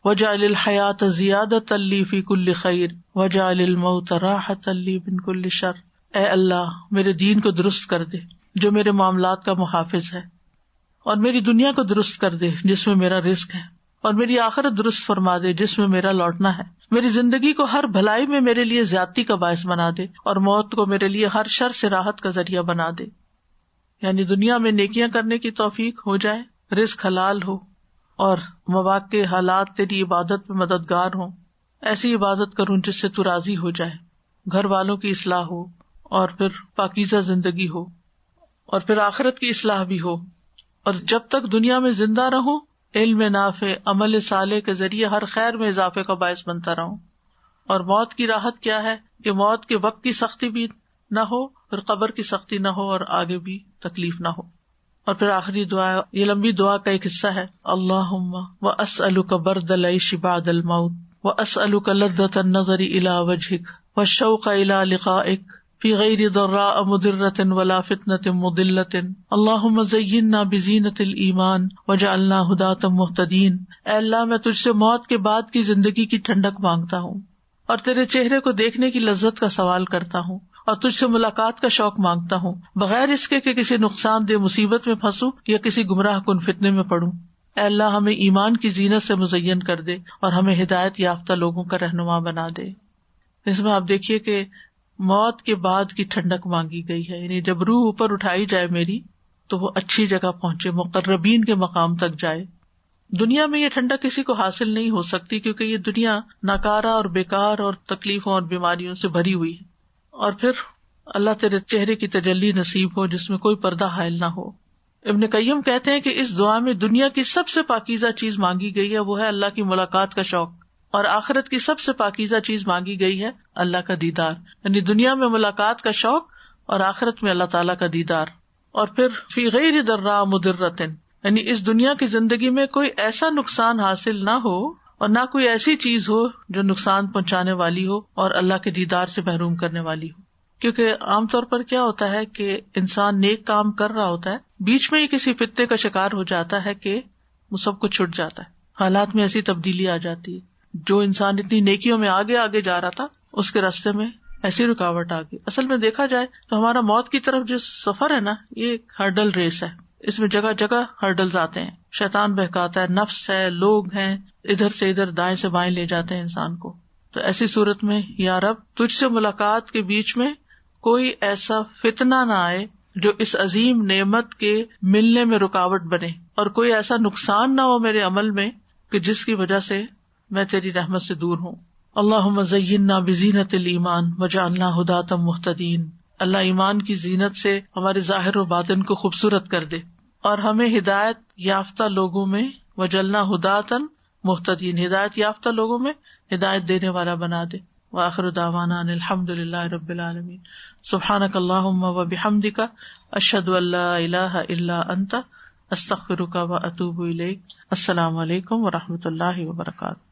واجعل الحیاۃ زیادۃ لی فی کل خیر واجعل الموت راحۃ لی من کل شر. اے اللہ میرے دین کو درست کر دے جو میرے معاملات کا محافظ ہے، اور میری دنیا کو درست کر دے جس میں میرا رزق ہے، اور میری آخرت درست فرما دے جس میں میرا لوٹنا ہے. میری زندگی کو ہر بھلائی میں میرے لیے زیادتی کا باعث بنا دے، اور موت کو میرے لیے ہر شر سے راحت کا ذریعہ بنا دے. یعنی دنیا میں نیکیاں کرنے کی توفیق ہو جائے، رزق حلال ہو، اور مواقع حالات تیری عبادت میں مددگار ہوں. ایسی عبادت کروں جس سے تو راضی ہو جائے، گھر والوں کی اصلاح ہو، اور پھر پاکیزہ زندگی ہو، اور پھر آخرت کی اصلاح بھی ہو. اور جب تک دنیا میں زندہ رہوں علم نافع، عمل صالح کے ذریعے ہر خیر میں اضافے کا باعث بنتا رہوں. اور موت کی راحت کیا ہے کہ موت کے وقت کی سختی بھی نہ ہو، پھر قبر کی سختی نہ ہو، اور آگے بھی تکلیف نہ ہو. اور پھر آخری دعا، یہ لمبی دعا کا ایک حصہ ہے، اللہم واسألک برد العیش بعد الموت واسألک لذۃ النظر الی وجہک والشوق الی لقائک فی غیر ضراء مضرۃ ولا فتنۃ مضلۃ. اللہم زیننا بزینۃ الایمان وجعلنا ھداۃ مہتدین. اے اللہ میں تجھ سے موت کے بعد کی زندگی کی ٹھنڈک مانگتا ہوں، اور تیرے چہرے کو دیکھنے کی لذت کا سوال کرتا ہوں، اور تجھ سے ملاقات کا شوق مانگتا ہوں، بغیر اس کے کہ کسی نقصان دہ مصیبت میں پھنسوں یا کسی گمراہ کن فتنے میں پڑوں. اے اللہ ہمیں ایمان کی زینت سے مزین کر دے، اور ہمیں ہدایت یافتہ لوگوں کا رہنما بنا دے. اس میں آپ دیکھیے کہ موت کے بعد کی ٹھنڈک مانگی گئی ہے، یعنی جب روح اوپر اٹھائی جائے میری تو وہ اچھی جگہ پہنچے، مقربین کے مقام تک جائے. دنیا میں یہ ٹھنڈک کسی کو حاصل نہیں ہو سکتی، کیونکہ یہ دنیا ناکارہ اور بیکار اور تکلیفوں اور بیماریوں سے بھری ہوئی ہے. اور پھر اللہ تیرے چہرے کی تجلی نصیب ہو جس میں کوئی پردہ حائل نہ ہو. ابن قیم کہتے ہیں کہ اس دعا میں دنیا کی سب سے پاکیزہ چیز مانگی گئی ہے، وہ ہے اللہ کی ملاقات کا شوق، اور آخرت کی سب سے پاکیزہ چیز مانگی گئی ہے اللہ کا دیدار. یعنی دنیا میں ملاقات کا شوق اور آخرت میں اللہ تعالیٰ کا دیدار. اور پھر فی غیر ضراء مضرۃ، یعنی اس دنیا کی زندگی میں کوئی ایسا نقصان حاصل نہ ہو اور نہ کوئی ایسی چیز ہو جو نقصان پہنچانے والی ہو اور اللہ کے دیدار سے محروم کرنے والی ہو. کیونکہ عام طور پر کیا ہوتا ہے کہ انسان نیک کام کر رہا ہوتا ہے، بیچ میں ہی کسی فتنے کا شکار ہو جاتا ہے کہ وہ سب کچھ چھٹ جاتا ہے، حالات میں ایسی تبدیلی آ جاتی ہے. جو انسان اتنی نیکیوں میں آگے آگے جا رہا تھا اس کے راستے میں ایسی رکاوٹ آ گئی. اصل میں دیکھا جائے تو ہمارا موت کی طرف جو سفر ہے نا، یہ ایک ہرڈل ریس ہے. اس میں جگہ جگہ ہرڈلز آتے ہیں، شیطان بہکاتا ہے، نفس ہے، لوگ ہیں، ادھر سے ادھر دائیں سے بائیں لے جاتے ہیں انسان کو. تو ایسی صورت میں یا رب تجھ سے ملاقات کے بیچ میں کوئی ایسا فتنہ نہ آئے جو اس عظیم نعمت کے ملنے میں رکاوٹ بنے، اور کوئی ایسا نقصان نہ ہو میرے عمل میں کہ جس کی وجہ سے میں تیری رحمت سے دور ہوں. اللہم زیننا بزینت الایمان وجعلنا ھداۃ مہتدین. اللہ ایمان کی زینت سے ہمارے ظاہر و باطن کو خوبصورت کر دے، اور ہمیں ہدایت یافتہ لوگوں میں وجعلنا ھداۃ مہتدین، ہدایت یافتہ لوگوں میں ہدایت دینے والا بنا دے. وآخر دعوانا ان الحمد للہ رب العالمین. سبحانک اللہم وبحمدک، اشہد ان لا الہ الا انت، استغفرک واتوب الیک. السلام علیکم ورحمۃ اللہ وبرکاتہ.